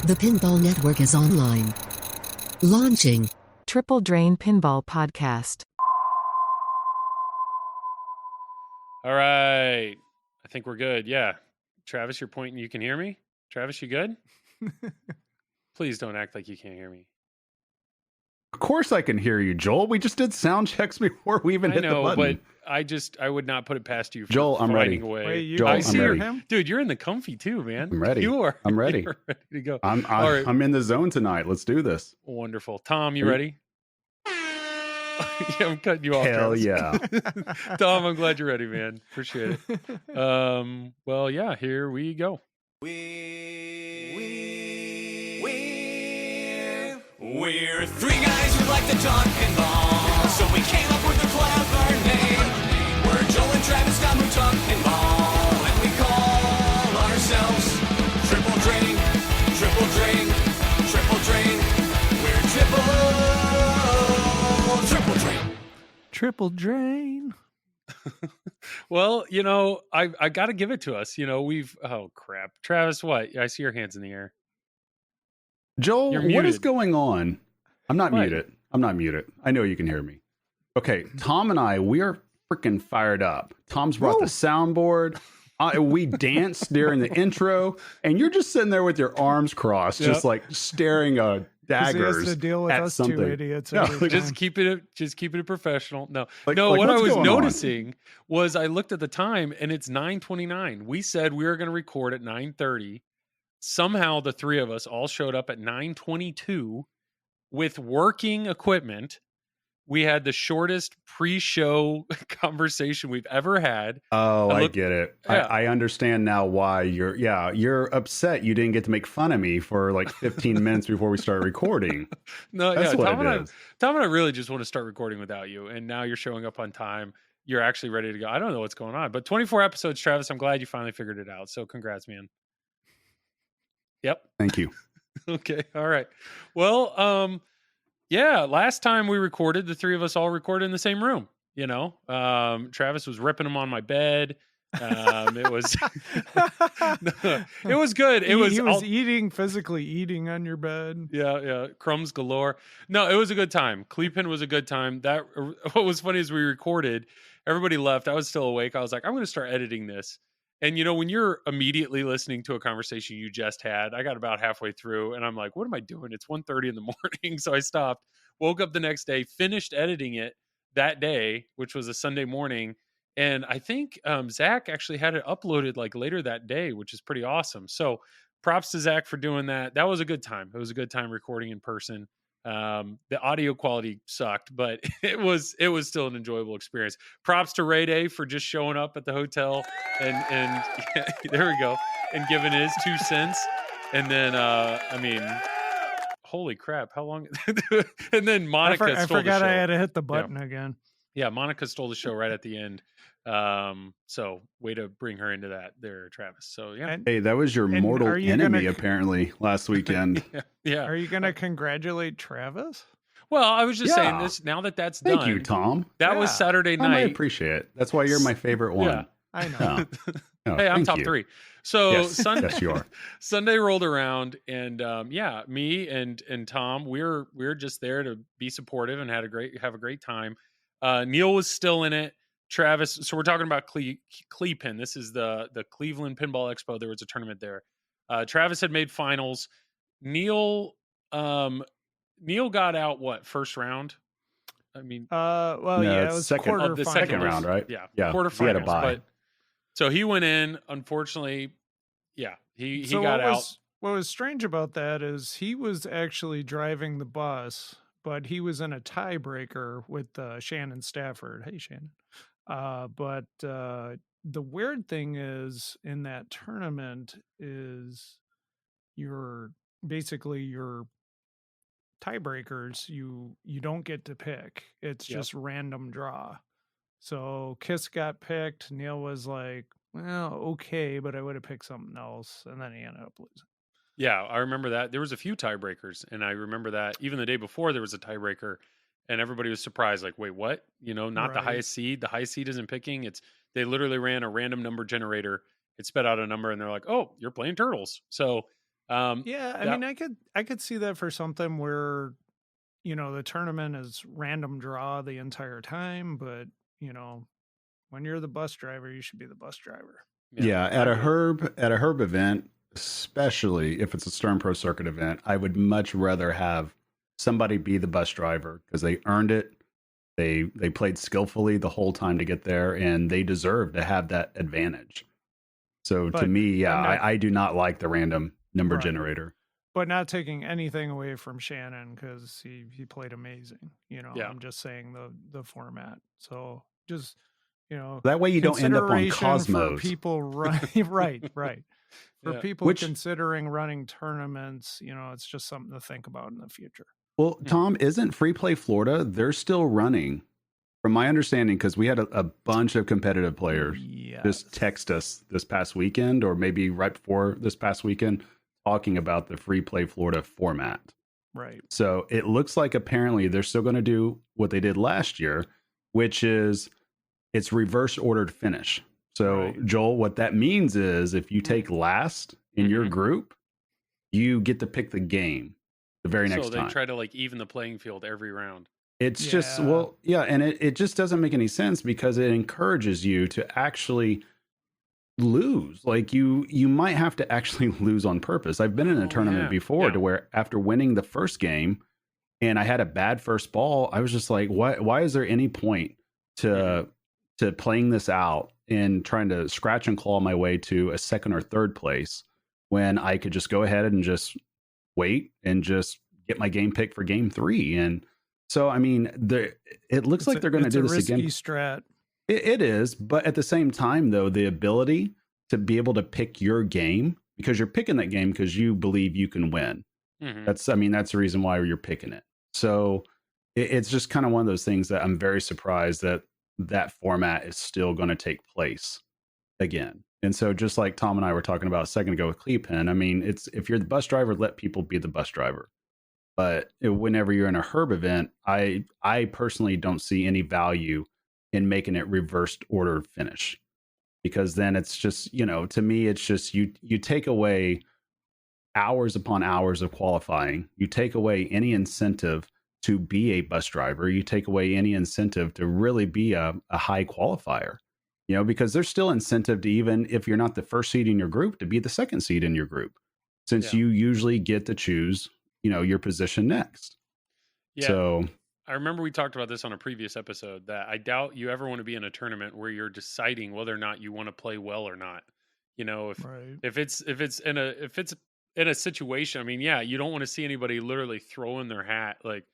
The Pinball Network is online. Launching. Triple Drain Pinball Podcast. All right. I think we're good. Yeah. Travis, you're pointing. You can hear me? Travis, you good? Please don't act like you can't hear me. Of course I can hear you, Joel. We just did sound checks before we even hit the button. But I would not put it past you for Joel, I'm ready. away. Wait, Joel, I I'm see ready. him. Dude, you're in the comfy too, man. I'm ready. You are. I'm ready. You're ready to go. I'm All right. in the zone tonight. Let's do this. Wonderful. Tom, you ready? Yeah, I'm cutting you off. Hell Travis. yeah. Tom, I'm glad you're ready, man. Appreciate it. Well, yeah, here we go. We're three guys who like to talk pinball, so we came up with a clever name. We're Joel and Travis Scott who talk pinball, and we call ourselves Triple Drain, Triple Drain, Triple Drain. We're Triple Drain. Triple Drain. Well, I got to give it to us. Oh, crap. Travis, what? I see your hands in the air. Joel, You're what is muted. going on? I'm not What? muted. I'm not muted. I know you can hear me. Okay, Tom and I, we are freaking fired up. Tom's brought the soundboard. We danced during the intro, and you're just sitting there with your arms crossed, just like staring daggers He has to deal with at us something. two idiots. Yeah, every like, time. Just keep it professional. No, Like, what I what's was going on? noticing was I looked at the time and it's 9:29. We said we were going to record at 9:30. Somehow the three of us all showed up at 9:22 with working equipment. We had the shortest pre-show conversation we've ever had. Oh, I looked- get it. Yeah. I understand now why you're upset you didn't get to make fun of me for like 15 minutes before we started recording. No, That's yeah, what Tom it is. and I really just want to start recording without you. And now you're showing up on time. You're actually ready to go. I don't know what's going on, but 24 episodes, Travis. I'm glad you finally figured it out. So congrats, man. Yep. Thank you. Okay. All right. Well, yeah, last time we recorded, the three of us all recorded in the same room, Travis was ripping them on my bed. It was, it was good. He was physically eating on your bed. Yeah. Crumbs galore. No, it was a good time. Cleepin was a good time. What was funny is we recorded, everybody left. I was still awake. I was like, I'm going to start editing this. And when you're immediately listening to a conversation you just had, I got about halfway through and I'm like, what am I doing? It's 1:30 in the morning. So I stopped, woke up the next day, finished editing it that day, which was a Sunday morning. And I think Zach actually had it uploaded like later that day, which is pretty awesome. So props to Zach for doing that. That was a good time. It was a good time recording in person. The audio quality sucked, but it was still an enjoyable experience. Props to Ray Day for just showing up at the hotel and yeah, there we go, and giving his 2 cents. And then holy crap, how long? And then Monica I stole forgot the show. I had to hit the button again. Yeah, Monica stole the show right at the end. So way to bring her into that there, Travis. So yeah. Hey, that was your And mortal are you enemy gonna- apparently last weekend. Yeah. Are you going to congratulate Travis? Well, I was just saying Yeah. this now that's Thank done. you, Tom. That was Yeah. Saturday I night. appreciate it. That's why you're my favorite one. Yeah. I know. Yeah. Oh, Hey, I'm thank top you. 3. So Yes. Sunday, Yes, you are. Sunday rolled around, and me and Tom, we're just there to be supportive and have a great time. Neil was still in it. Travis. So we're talking about Clepin. This is the Cleveland Pinball Expo. There was a tournament there. Travis had made finals. Neil got out first round. I mean, Well, No, yeah, it it's was second- quarterfinals. the second round, right? Yeah, Yeah, quarterfinals. he had a bye. But so he went in. Unfortunately, yeah, he So got what out. What was strange about that is he was actually driving the bus, but he was in a tiebreaker with Shannon Stafford. Hey, Shannon. But the weird thing is in that tournament is your tiebreakers. You don't get to pick. It's Yep. just random draw. So Kiss got picked. Neil was like, well, okay, but I would have picked something else. And then he ended up losing. Yeah, I remember that. There was a few tiebreakers, and I remember that even the day before there was a tiebreaker, and everybody was surprised, like, wait, what? Not the Right. highest seed. The highest seed isn't picking. They literally ran a random number generator. It spit out a number, and they're like, oh, you're playing Turtles. So Yeah, I that- mean, I could see that for something where, the tournament is random draw the entire time, but when you're the bus driver, you should be the bus driver. Yeah, I at a agree. herb event, especially if it's a Stern Pro Circuit event, I would much rather have somebody be the bus driver because they earned it. They played skillfully the whole time to get there, and they deserve to have that advantage. So to But me, yeah, I'm not- I do not like the random number Right. generator. But not taking anything away from Shannon because he played amazing. Yeah. I'm just saying the format. So just That way you don't end up on consideration Cosmos. for people right. For Yeah. people Which- considering running tournaments, it's just something to think about in the future. Well, Tom, isn't Free Play Florida? They're still running, from my understanding, because we had a bunch of competitive players Yeah. just text us this past weekend, or maybe right before this past weekend, talking about the Free Play Florida format. Right. So it looks like apparently they're still going to do what they did last year, which is it's reverse ordered finish. So, Right. Joel, what that means is if you take last in your Mhm. group, you get to pick the game the very next So they time. try to like even the playing field every round. It's just, Yeah. well, yeah, and it just doesn't make any sense because it encourages you to actually lose. Like you might have to actually lose on purpose. I've been in a Oh, tournament yeah, before yeah. to where after winning the first game and I had a bad first ball, I was just like, why is there any point to playing this out and trying to scratch and claw my way to a second or third place when I could just go ahead and just wait and just get my game picked for game 3? And so, I mean, it looks like they're going to do this It's a again. risky strat. It is, but at the same time, though, the ability to be able to pick your game because you're picking that game because you believe you can win. Mhm. That's the reason why you're picking it. So it's just kind of one of those things that I'm very surprised that format is still going to take place again. And so just like Tom and I were talking about a second ago with Clepen, I mean, it's if you're the bus driver, let people be the bus driver. But whenever you're in a herb event, I personally don't see any value in making it reversed order finish because then it's just, to me, it's just you take away hours upon hours of qualifying. You take away any incentive to be a bus driver. You take away any incentive to really be a high qualifier, because there's still incentive to, even if you're not the first seed in your group, to be the second seed in your group, since Yeah. you usually get to choose, your position next. Yeah. So I remember we talked about this on a previous episode that I doubt you ever want to be in a tournament where you're deciding whether or not you want to play well or not. Right. If it's in a situation, I mean, yeah, you don't want to see anybody literally throw in their hat like,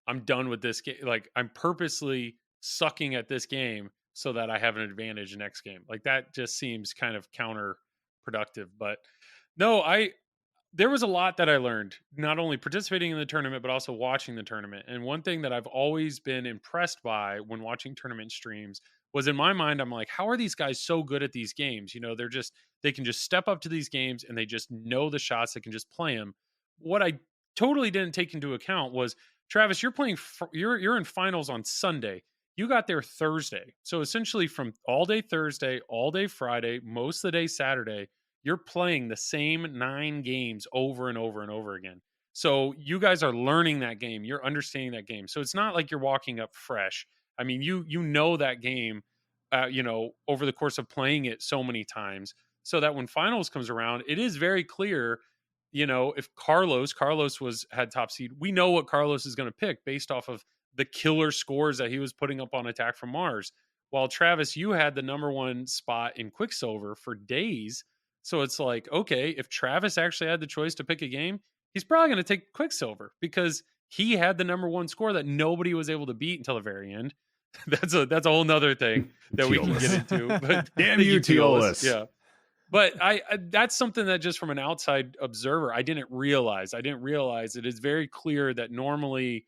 I'm done with this game. Like, I'm purposely sucking at this game so that I have an advantage next game. Like, that just seems kind of counterproductive. But no, there was a lot that I learned, not only participating in the tournament, but also watching the tournament. And one thing that I've always been impressed by when watching tournament streams was, in my mind, I'm like, how are these guys so good at these games? They can just step up to these games and they just know the shots. They can just play them. What I totally didn't take into account was, Travis, you're in finals on Sunday. You got there Thursday. So essentially from all day Thursday, all day Friday, most of the day Saturday, you're playing the same 9 games over and over and over again. So you guys are learning that game. You're understanding that game. So it's not like you're walking up fresh. I mean, you know that game, over the course of playing it so many times, so that when finals comes around, it is very clear. If Carlos had top seed, we know what Carlos is going to pick based off of the killer scores that he was putting up on Attack from Mars. While Travis, you had the number 1 spot in Quicksilver for days. So it's like, okay, if Travis actually had the choice to pick a game, he's probably going to take Quicksilver because he had the number 1 score that nobody was able to beat until the very end. That's a whole nother thing that we can get into. But damn you, Teolis. Yeah. But I that's something that just from an outside observer, I didn't realize. It is very clear that normally,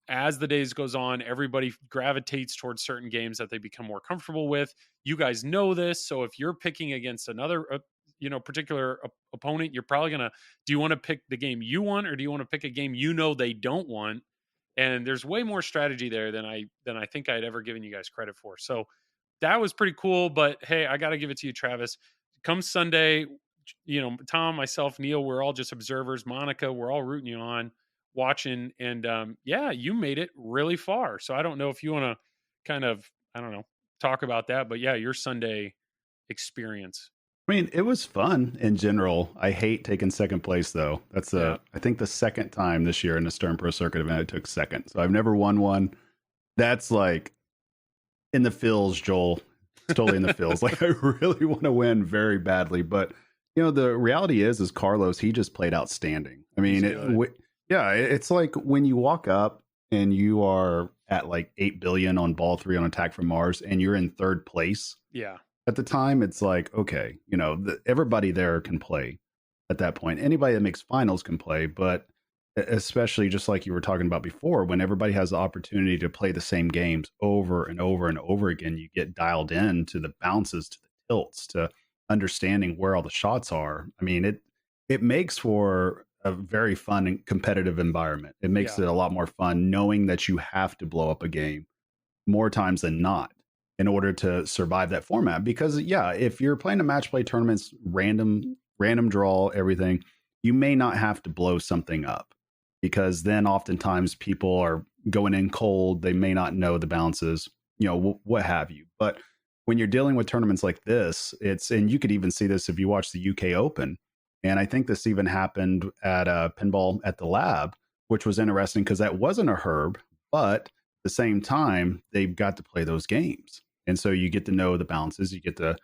as the days goes on, everybody gravitates towards certain games that they become more comfortable with. You guys know this. So if you're picking against another, particular opponent, you're probably do you want to pick the game you want, or do you want to pick a game they don't want? And there's way more strategy there than I think I'd ever given you guys credit for. So that was pretty cool. But hey, I got to give it to you, Travis. Come Sunday, Tom, myself, Neil, we're all just observers. Monica, we're all rooting you on, watching, and yeah, you made it really far. So I don't know if you want to kind of, I don't know, talk about that, but yeah, your Sunday experience. I mean, it was fun in general. I hate taking second place though. That's Yeah. I think the second time this year in the Stern Pro Circuit event I took second. So I've never won one. That's like in the feels, Joel. It's totally in the feels. Like I really want to win very badly, but the reality is Carlos, he just played outstanding. I mean, it's like when you walk up and you are at like 8 billion on ball 3 on Attack from Mars and you're in third place. Yeah. At the time, it's like, okay, everybody there can play at that point. Anybody that makes finals can play, but especially just like you were talking about before, when everybody has the opportunity to play the same games over and over and over again, you get dialed in to the bounces, to the tilts, to understanding where all the shots are. I mean, it makes for a very fun and competitive environment. It makes it a lot more fun knowing that you have to blow up a game more times than not in order to survive that format. Because if you're playing a match play tournaments, random draw, everything, you may not have to blow something up, because then oftentimes people are going in cold. They may not know the bounces, what have you. But when you're dealing with tournaments like this, and you could even see this if you watch the UK Open. And I think this even happened at Pinball at the Lab, which was interesting because that wasn't a herb, but at the same time, they've got to play those games. And so you get to know the bounces, you get to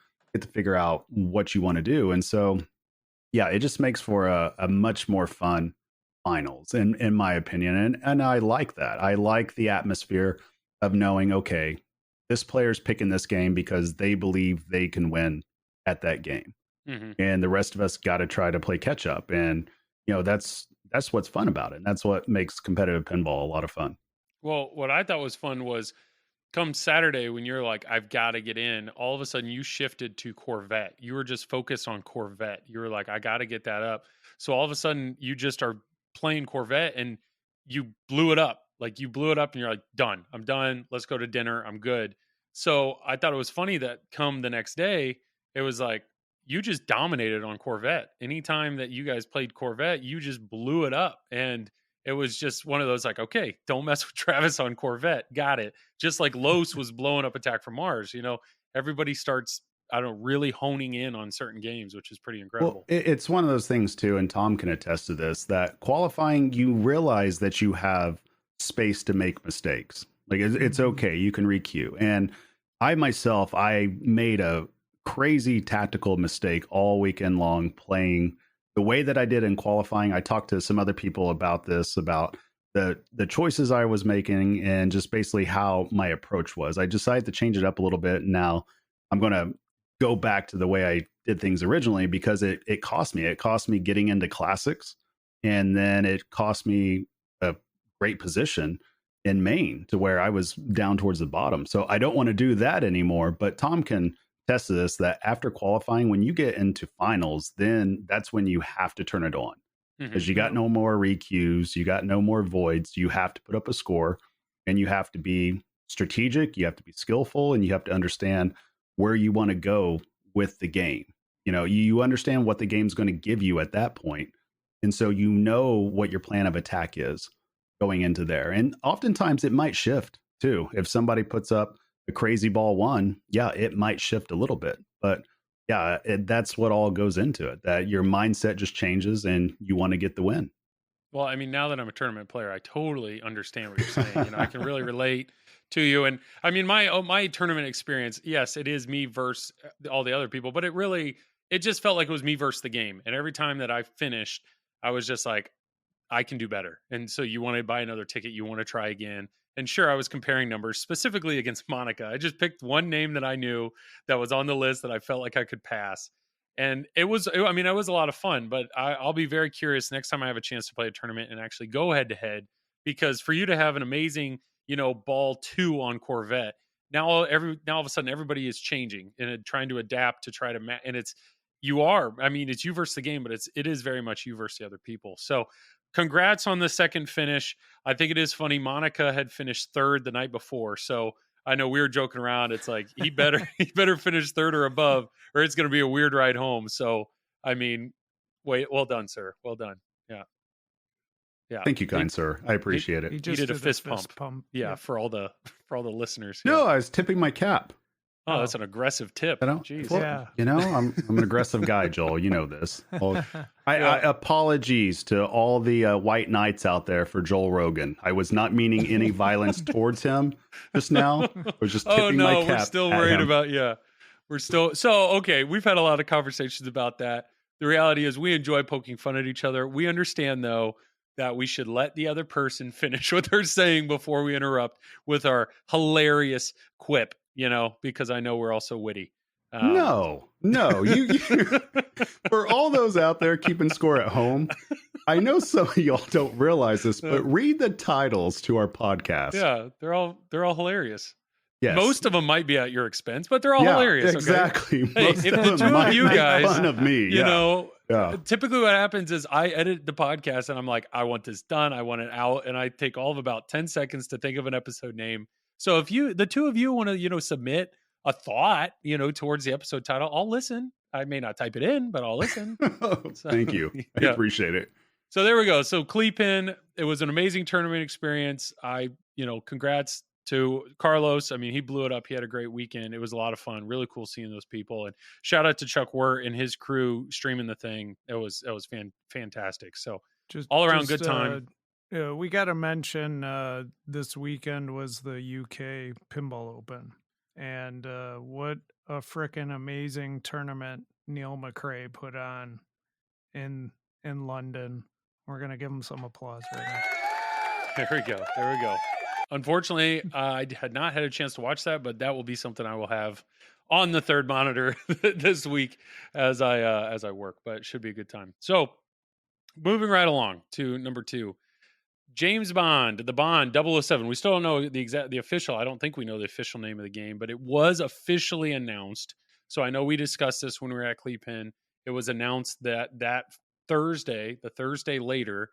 figure out what you want to do. And so, yeah, it just makes for a much more fun finals, in my opinion. And I like that. I like the atmosphere of knowing, okay, this player's picking this game because they believe they can win at that game. Mm-hmm. And the rest of us got to try to play catch up. And, that's what's fun about it. And that's what makes competitive pinball a lot of fun. Well, what I thought was fun was come Saturday when you're like, I've got to get in, all of a sudden you shifted to Corvette. You were just focused on Corvette. You were like, I got to get that up. So all of a sudden you just are playing Corvette and you blew it up. Like you blew it up and you're like, done. I'm done. Let's go to dinner. I'm good. So I thought it was funny that come the next day, it was like, you just dominated on Corvette. Anytime that you guys played Corvette, you just blew it up. And it was just one of those like, okay, don't mess with Travis on Corvette. Got it. Just like Los was blowing up Attack from Mars. Everybody starts, really honing in on certain games, which is pretty incredible. Well, it's one of those things too, and Tom can attest to this, that qualifying, you realize that you have space to make mistakes. Like it's okay. You can requeue. And I myself, I made a crazy tactical mistake all weekend long playing the way that I did in qualifying. I talked to some other people about this, about the choices I was making and just basically how my approach was. I decided to change it up a little bit. Now I'm going to go back to the way I did things originally, because it cost me. It cost me getting into classics, and then it cost me a great position in Maine to where I was down towards the bottom. So I don't want to do that anymore. But Tom can test this, that after qualifying, when you get into finals, then that's when you have to turn it on, because you got no more requeues, you got no more voids. You have to put up a score, and you have to be strategic, you have to be skillful, and you have to understand where you want to go with the game. You understand what the game's going to give you at that point, and so what your plan of attack is going into there. And oftentimes it might shift too. If somebody puts up a crazy ball 1, it might shift a little bit, but that's what all goes into it, that your mindset just changes and you want to get the win. Well, I mean, now that I'm a tournament player, I totally understand what you're saying. I can really relate to you. And I mean, my tournament experience, yes, it is me versus all the other people, but it just felt like it was me versus the game. And every time that I finished, I was just like, I can do better. And so you want to buy another ticket, you want to try again. And sure, I was comparing numbers specifically against Monica. I just picked one name that I knew that was on the list that I felt like I could pass. And it was a lot of fun, but I'll be very curious next time I have a chance to play a tournament and actually go head to head, because for you to have an amazing, ball 2 on Corvette, now all of a sudden everybody is changing and trying to adapt to try to and it's you versus the game, but it is very much you versus the other people. So congrats on the second finish. I think it is funny. Monica had finished third the night before. So I know we were joking around. It's like, he better finish third or above, or it's going to be a weird ride home. So I mean, well done, sir. Well done. Yeah. Yeah. Thank you, kind sir. I appreciate He it. just did a did fist pump. Yeah, Yep. for all the listeners. No, Yeah. I was tipping my cap. Oh, that's an aggressive tip. You know, Jeez. well, Yeah. you know, I'm an aggressive guy, Joel. You know this. Well, I apologies to all the white knights out there for Joel Rogan. I was not meaning any violence towards him just now. I was just tipping my cap. We're still at worried him. about We're still okay. We've had a lot of conversations about that. The reality is we enjoy poking fun at each other. We understand though that we should let the other person finish what they're saying before we interrupt with our hilarious quip, because I know we're also witty. No, you for all those out there keeping score at home, I know some of y'all don't realize this, but read the titles to our podcast. Yeah, they're all hilarious. Yes. Most of them might be at your expense, but they're all hilarious. Okay? Exactly. Hey, Most if of the them two of might you make guys, fun of me, typically what happens is I edit the podcast and I'm like, I want this done, I want it out, and I take all of about 10 seconds to think of an episode name. So if the two of you want to, submit a thought, towards the episode title, I'll listen. I may not type it in, but I'll listen. Thank you. I appreciate it. So there we go. So Cleepin, it was an amazing tournament experience. Congrats to Carlos. I mean, he blew it up. He had a great weekend. It was a lot of fun. Really cool seeing those people. And shout out to Chuck Wirt and his crew streaming the thing. It was fantastic. So all around good time. We got to mention this weekend was the UK Pinball Open. And what a freaking amazing tournament Neil McRae put on in London. We're going to give him some applause right now. There we go. Unfortunately, I had not had a chance to watch that, but that will be something I will have on the third monitor this week as I work. But it should be a good time. So, moving right along to number 2, James Bond, the Bond 007. We still don't know the official. I don't think we know the official name of the game, but it was officially announced. So I know we discussed this when we were at Cleepin. It was announced that Thursday, the Thursday later.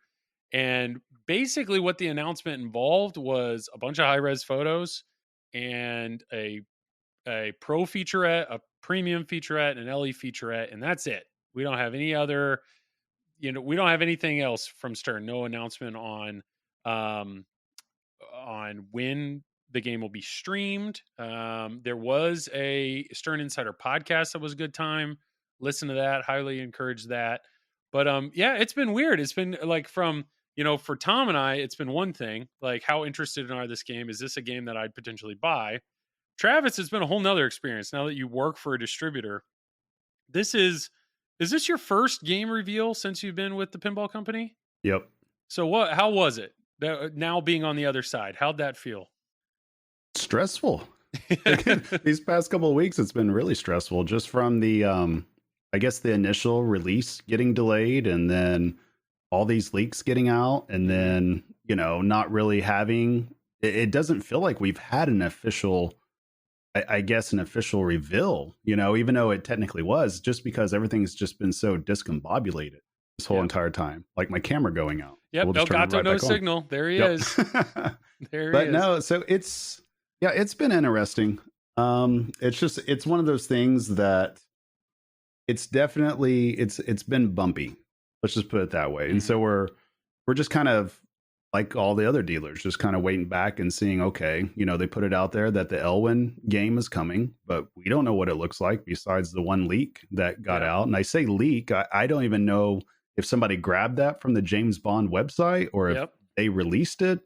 And basically what the announcement involved was a bunch of high-res photos and a pro featurette, a premium featurette, an LE featurette, and that's it. We don't have any other, we don't have anything else from Stern. No announcement on when the game will be streamed. There was a Stern Insider podcast that was a good time. Listen to that. Highly encourage that. But it's been weird. It's been like from, for Tom and I, it's been one thing, like how interested are this game? Is this a game that I'd potentially buy? Travis, it's been a whole nother experience now that you work for a distributor. Is this your first game reveal since you've been with the pinball company? Yep. So how was it now being on the other side? How'd that feel? Stressful. These past couple of weeks, it's been really stressful just from the, I guess the initial release getting delayed and then all these leaks getting out and then, not really having, it doesn't feel like we've had an official, I guess, an official reveal, even though it technically was, just because everything's just been so discombobulated this whole entire time. Like my camera going out. Yep. We'll Elgato, no signal. There he is. There he is. No, so it's been interesting. It's one of those things that it's definitely, it's been bumpy. Let's just put it that way. And so we're just kind of like all the other dealers, just kind of waiting back and seeing, okay, they put it out there that the Elwyn game is coming, but we don't know what it looks like besides the one leak that got out. And I say leak, I don't even know if somebody grabbed that from the James Bond website or if they released it.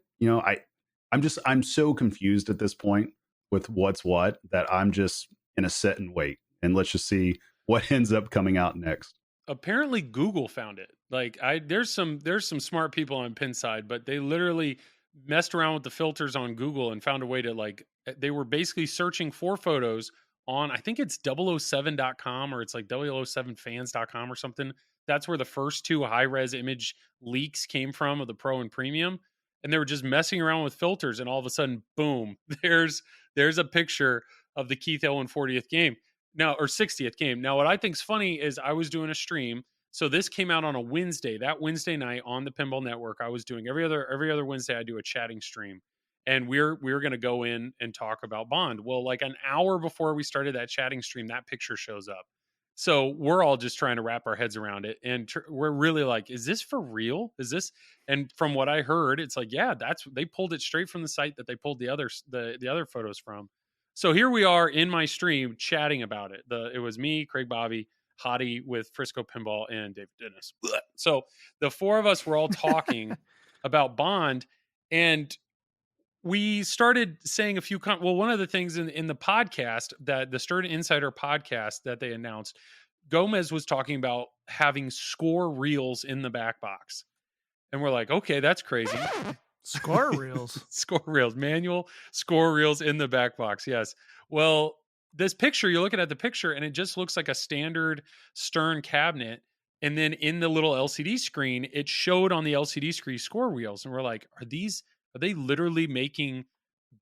I'm so confused at this point with what's what that I'm just in a sit and wait. And let's just see what ends up coming out next. Apparently Google found it. Like there's some smart people on Pinside, but they literally messed around with the filters on Google and found a way to they were basically searching for photos on, I think it's 007.com or it's like 007fans.com or something. That's where the first 2 high-res image leaks came from of the Pro and Premium. And they were just messing around with filters and all of a sudden, boom, there's a picture of the Keith Elwyn 40th game. Now, or 60th game. Now, what I think's funny is I was doing a stream. So this came out on a Wednesday. That Wednesday night on the Pinball Network, I was doing every other Wednesday. I do a chatting stream, and we're going to go in and talk about Bond. Well, like an hour before we started that chatting stream, that picture shows up. So we're all just trying to wrap our heads around it, and we're really like, is this for real? Is this? And from what I heard, it's like, yeah, they pulled it straight from the site that they pulled the other photos from. So here we are in my stream chatting about it. It was me, Craig Bobby, Hottie with Frisco Pinball, and David Dennis. So the four of us were all talking about Bond, and we started saying a few one of the things in the podcast, that the Stern Insider podcast that they announced, Gomez was talking about having score reels in the back box, and we're like, okay, that's crazy. Score reels. Score reels, manual score reels in the back box. Yes. Well, this picture, you're looking at the picture and it just looks like a standard Stern cabinet, and then in the little LCD screen, it showed on the LCD screen score reels, and we're like, are they literally making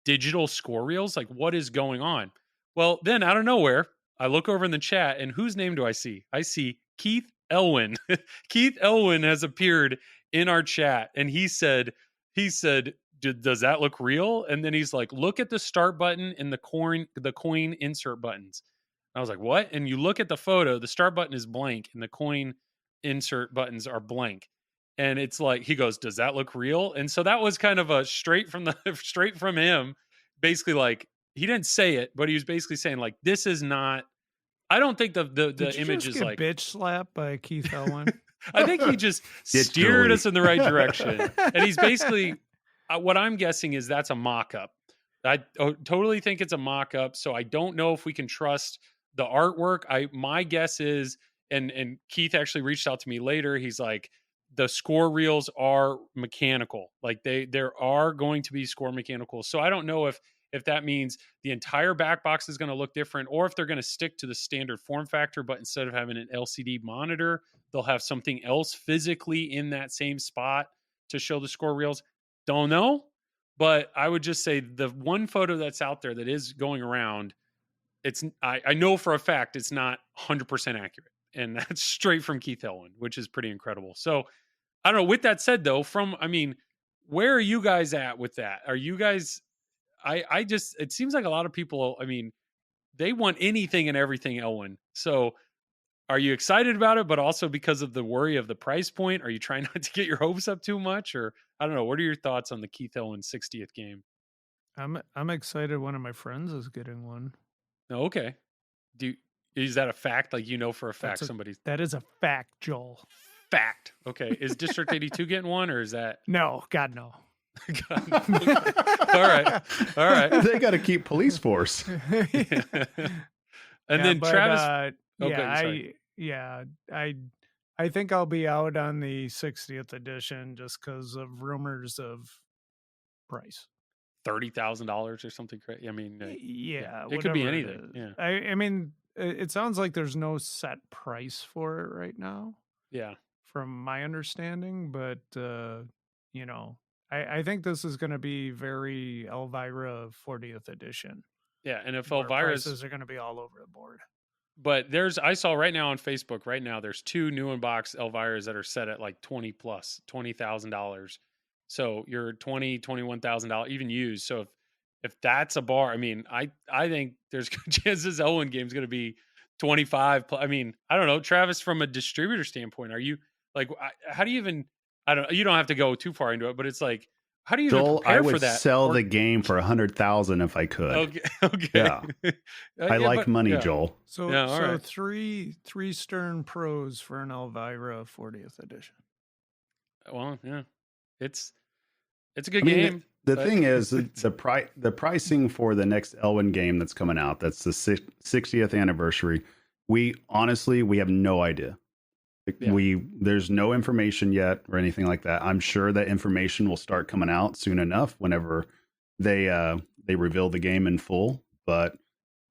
digital score reels? Like, what is going on? Well, then out of nowhere, I look over in the chat, and whose name do I see? I see Keith Elwin. Keith Elwin has appeared in our chat, and he said, does that look real? And then he's like, look at the start button and the coin insert buttons. I was like, what? And you look at the photo, the start button is blank and the coin insert buttons are blank. And it's like, he goes, does that look real? And so that was kind of a straight from him, basically, like, he didn't say it, but he was basically saying, like, this is not, I don't think the image is like bitch slapped by Keith Elwin. I think he just steered us in the right direction. And he's basically, what I'm guessing is that's a mock-up. I totally think it's a mock-up. So I don't know if we can trust the artwork. My guess is, and Keith actually reached out to me later. He's like, the score reels are mechanical. Like there are going to be score mechanical. So I don't know if that means the entire back box is going to look different, or if they're going to stick to the standard form factor, but instead of having an LCD monitor, they'll have something else physically in that same spot to show the score reels. Don't know, but I would just say the one photo that's out there that is going around, I know for a fact it's not 100% accurate, and that's straight from Keith Elwin, which is pretty incredible. So I don't know. With that said, though, where are you guys at with that? Are you guys? It seems like a lot of people, they want anything and everything Elwin. So are you excited about it, but also because of the worry of the price point? Are you trying not to get your hopes up too much? Or I don't know. What are your thoughts on the Keith Elwin 60th game? I'm excited. One of my friends is getting one. Oh, okay. Is that a fact? Like, for a fact that is a fact, Joel. Fact. Okay. Is District 82 getting one, or is that? No, God, no. All right. They got to keep police force. And then Travis. I think I'll be out on the 60th edition just because of rumors of price. $30,000 or something crazy. It could be anything. Yeah. It sounds like there's no set price for it right now. Yeah. From my understanding, but I think this is going to be very Elvira 40th edition. Yeah, and if Elvira's prices are going to be all over the board. But I saw right now on Facebook, there's 2 new in-box Elviras that are set at like $20,000. So you're $21,000 even used. So if that's a bar, I think there's good chances Elwin game's going to be 25. I don't know, Travis, from a distributor standpoint, are you like, how do you even, you don't have to go too far into it, but it's like, how do you Joel, prepare I would for that? sell the game for $100,000 if I could. Okay. Yeah. I like money, yeah. Joel. So, right. three Stern Pros for an Elvira 40th edition. Well, yeah, it's a good game. The thing is, the pricing for the next Elwin game that's coming out, that's the 60th anniversary. We have no idea. Yeah. There's no information yet or anything like that. I'm sure that information will start coming out soon enough whenever they reveal the game in full. But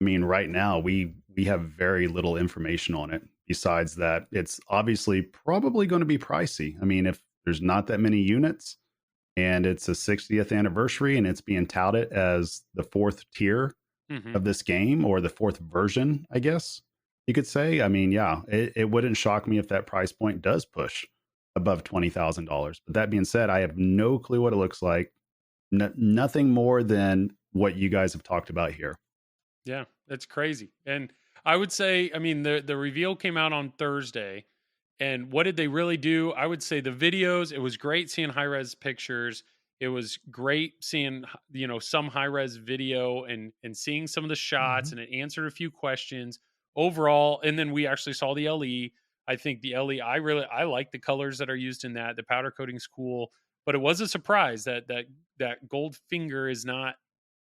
right now we have very little information on it, besides that it's obviously probably going to be pricey. If there's not that many units and it's a 60th anniversary and it's being touted as the 4th tier of this game, or the 4th version, I guess you could say. It wouldn't shock me if that price point does push above $20,000. But that being said, I have no clue what it looks like. Nothing more than what you guys have talked about here. Yeah, that's crazy. And I would say, I mean, the reveal came out on Thursday, and what did they really do? I would say the videos. It was great seeing high res pictures. It was great seeing some high res video and seeing some of the shots, and it answered a few questions overall. And then we actually saw the LE. I think the LE, I like the colors that are used in that. The powder coating's cool, but it was a surprise that gold finger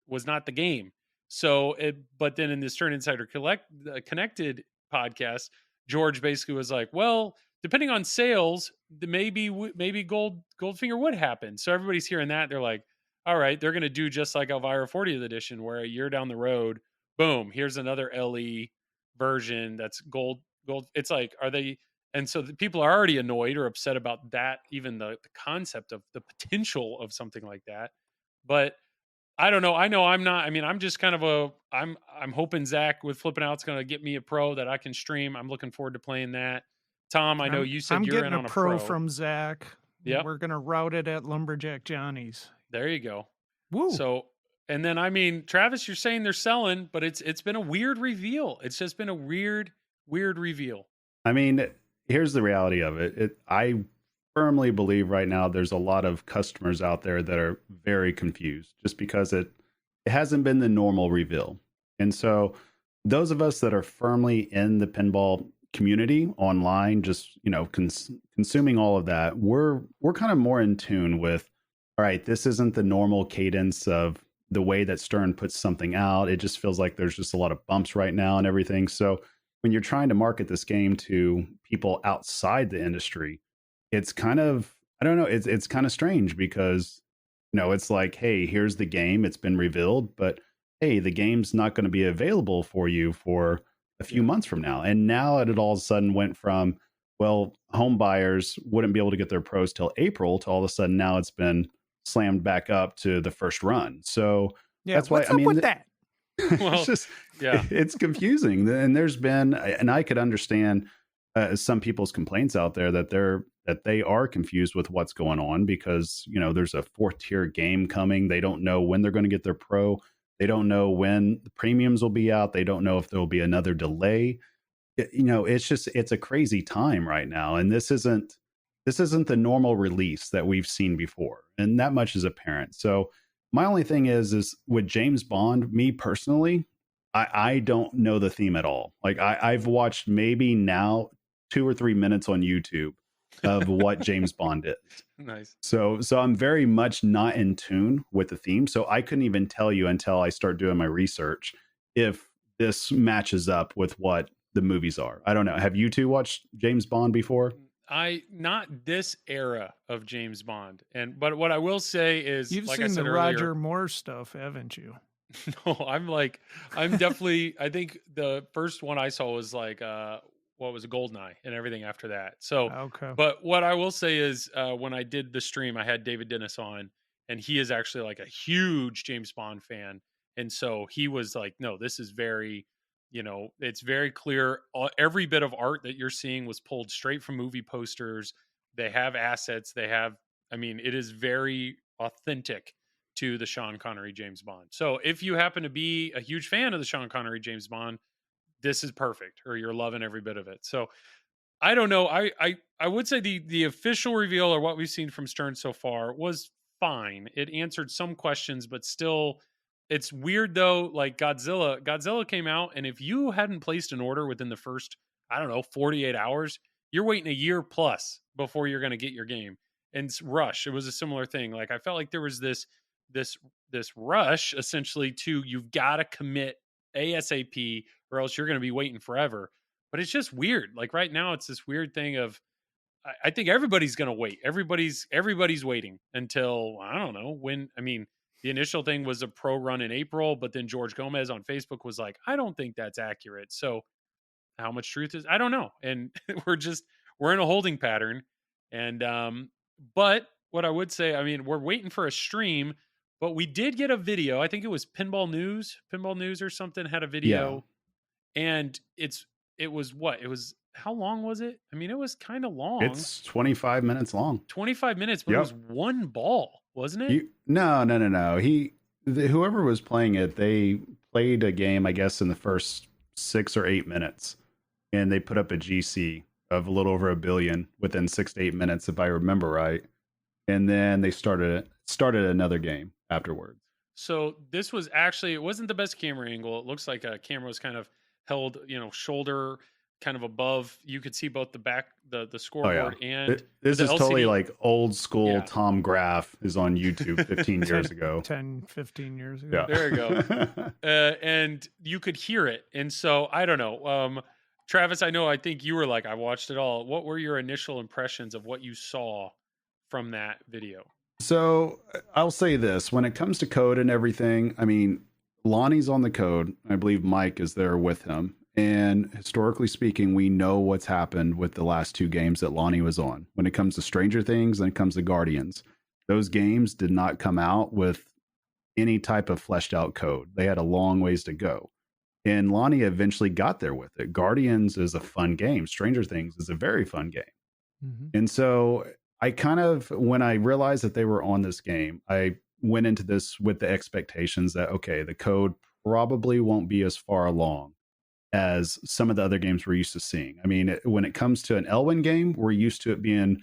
was not the game. So, but then in the Stern Insider Connected podcast, George basically was like, well, depending on sales, maybe Goldfinger would happen. So everybody's hearing that. They're like, all right, they're going to do just like Elvira 40th edition, where a year down the road, boom, here's another LE version that's gold. It's like, are they? And so the people are already annoyed or upset about that, even the concept of the potential of something like that. But I don't know. I know I'm not. I mean, I'm just kind of I'm hoping Zach with Flipping Out's going to get me a pro that I can stream. I'm looking forward to playing that. Tom, I know you said you're in on a pro from Zach. Yeah, we're going to route it at Lumberjack Johnny's. There you go. Woo. So, and then I mean, Travis, you're saying they're selling, but it's been a weird reveal. It's just been a weird reveal. I mean, here's the reality of it. I firmly believe right now there's a lot of customers out there that are very confused just because it hasn't been the normal reveal. And so those of us that are firmly in the pinball community online, just, consuming all of that, we're kind of more in tune with, all right, this isn't the normal cadence of the way that Stern puts something out. It just feels like there's just a lot of bumps right now and everything. So when you're trying to market this game to people outside the industry, it's kind of, I don't know, it's kind of strange because, it's like, hey, here's the game, it's been revealed, but hey, the game's not going to be available for you for a few months from now. And now it all of a sudden went from, well, home buyers wouldn't be able to get their pros till April to all of a sudden now it's been slammed back up to the first run. So that's why, what's up with that? Well, it's just, it's confusing. And there's been, and I could understand some people's complaints out there that they are confused with what's going on because, there's a 4th tier game coming. They don't know when they're going to get their pro. They don't know when the premiums will be out. They don't know if there will be another delay. It's a crazy time right now. And this isn't the normal release that we've seen before. And that much is apparent. So my only thing is with James Bond, me personally, I don't know the theme at all. Like I've watched maybe now 2 or 3 minutes on YouTube of what James Bond is. Nice. So I'm very much not in tune with the theme. So I couldn't even tell you until I start doing my research if this matches up with what the movies are. I don't know. Have you two watched James Bond before? Not this era of James Bond. But what I will say is, you've like seen I said the earlier, Roger Moore stuff, haven't you? No, I'm definitely, I think the first one I saw was like, what was a Goldeneye and everything after that. So, okay. But what I will say is, when I did the stream, I had David Dennis on, and he is actually like a huge James Bond fan. And so he was like, no, this is very, it's very clear. Every bit of art that you're seeing was pulled straight from movie posters. They have assets. It is very authentic to the Sean Connery James Bond. So if you happen to be a huge fan of the Sean Connery James Bond, this is perfect, or you're loving every bit of it. So I don't know. I would say the official reveal, or what we've seen from Stern so far, was fine. It answered some questions, but still, it's weird though. Like Godzilla came out, and if you hadn't placed an order within the first, 48 hours, you're waiting a year plus before you're going to get your game. And Rush, it was a similar thing. Like I felt like there was this rush essentially to, you've got to commit ASAP or else you're going to be waiting forever. But it's just weird. Like right now, it's this weird thing of, I think everybody's going to wait. Everybody's waiting until, I don't know when. The initial thing was a pro run in April, but then George Gomez on Facebook was like, I don't think that's accurate. So how much truth is, I don't know. And we're in a holding pattern. And, but what I would say, we're waiting for a stream, but we did get a video. I think it was Pinball News or something had a video. Yeah. And it was how long was it? It was kind of long. It's 25 minutes long. 25 minutes, but It was one ball, wasn't it? No. Whoever was playing it, they played a game, I guess, in the first 6 or 8 minutes, and they put up a GC of a little over $1 billion within 6 to 8 minutes, if I remember right. And then they started another game afterwards. So this was actually, it wasn't the best camera angle. It looks like a camera was kind of held, shoulder kind of above. You could see both the back, the scoreboard, and this the is totally LCD. like old school. Yeah. Tom Graf is on YouTube 15 years ago. 10, 15 years ago. Yeah. There you go. And you could hear it. And so I don't know. Travis, I think you were like, I watched it all. What were your initial impressions of what you saw from that video? So I'll say this, when it comes to code and everything, I mean, Lonnie's on the code. I believe Mike is there with him. And historically speaking, we know what's happened with the last 2 games that Lonnie was on. When it comes to Stranger Things and it comes to Guardians, those games did not come out with any type of fleshed out code. They had a long ways to go. And Lonnie eventually got there with it. Guardians is a fun game. Stranger Things is a very fun game. Mm-hmm. And so I kind of, when I realized that they were on this game, I went into this with the expectations that, okay, the code probably won't be as far along as some of the other games we're used to seeing. I mean, when it comes to an Elwyn game, we're used to it being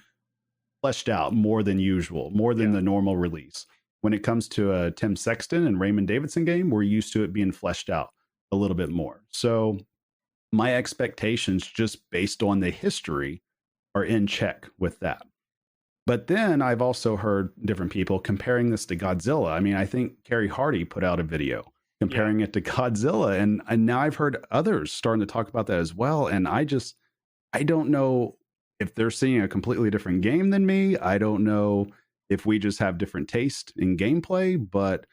fleshed out more than usual, more than the normal release. When it comes to a Tim Sexton and Raymond Davidson game, we're used to it being fleshed out a little bit more. So my expectations, just based on the history, are in check with that. But then I've also heard different people comparing this to Godzilla. I mean, I think Carrie Hardy put out a video comparing it to Godzilla. And now I've heard others starting to talk about that as well. And I don't know if they're seeing a completely different game than me. I don't know if we just have different taste in gameplay, but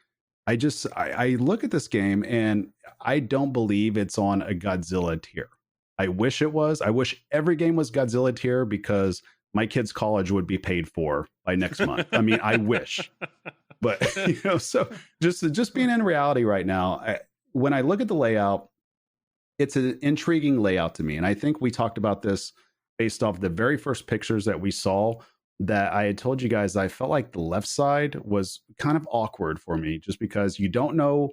I look at this game and I don't believe it's on a Godzilla tier. I wish it was. I wish every game was Godzilla tier because my kids' college would be paid for by next month. I mean, I wish. But, so just being in reality right now, when I look at the layout, it's an intriguing layout to me. And I think we talked about this based off the very first pictures that we saw, that I had told you guys, I felt like the left side was kind of awkward for me just because you don't know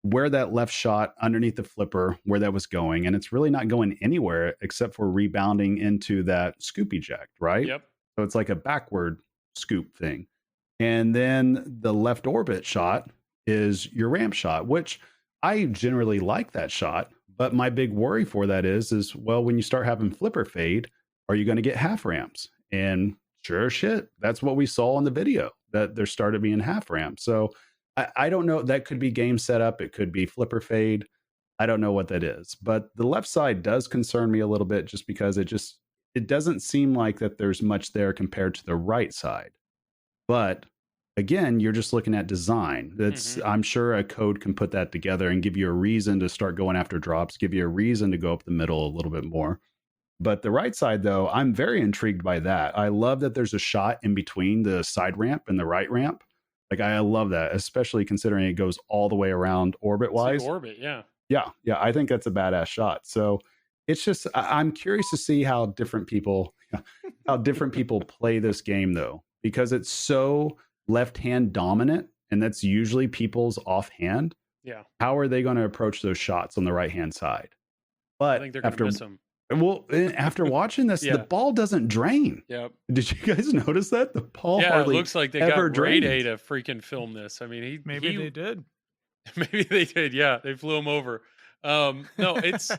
where that left shot underneath the flipper, where that was going. And it's really not going anywhere except for rebounding into that scoop eject, right? Yep. So it's like a backward scoop thing. And then the left orbit shot is your ramp shot, which I generally like that shot. But my big worry for that is, well, when you start having flipper fade, are you going to get half ramps? And sure as shit, that's what we saw in the video, that there started being half ramps. So I don't know. That could be game setup. It could be flipper fade. I don't know what that is. But the left side does concern me a little bit just because it doesn't seem like that there's much there compared to the right side. But again, you're just looking at design. That's I'm sure a code can put that together and give you a reason to start going after drops, give you a reason to go up the middle a little bit more. But the right side, though, I'm very intrigued by that. I love that there's a shot in between the side ramp and the right ramp. Like, I love that, especially considering it goes all the way around orbit-wise. Like orbit, yeah. Yeah, I think that's a badass shot. So it's just, I'm curious to see how different people play this game, though, because it's so left-hand dominant, and that's usually people's offhand. Yeah. How are they going to approach those shots on the right-hand side? But I think they're going to miss them. Well, after watching this, the ball doesn't drain. Yep. Did you guys notice that? The ball Yeah, it hardly looks like they ever got Ray drains. Day to freaking film this. I mean, Maybe they did. Maybe they did. Yeah, they flew him over. No, it's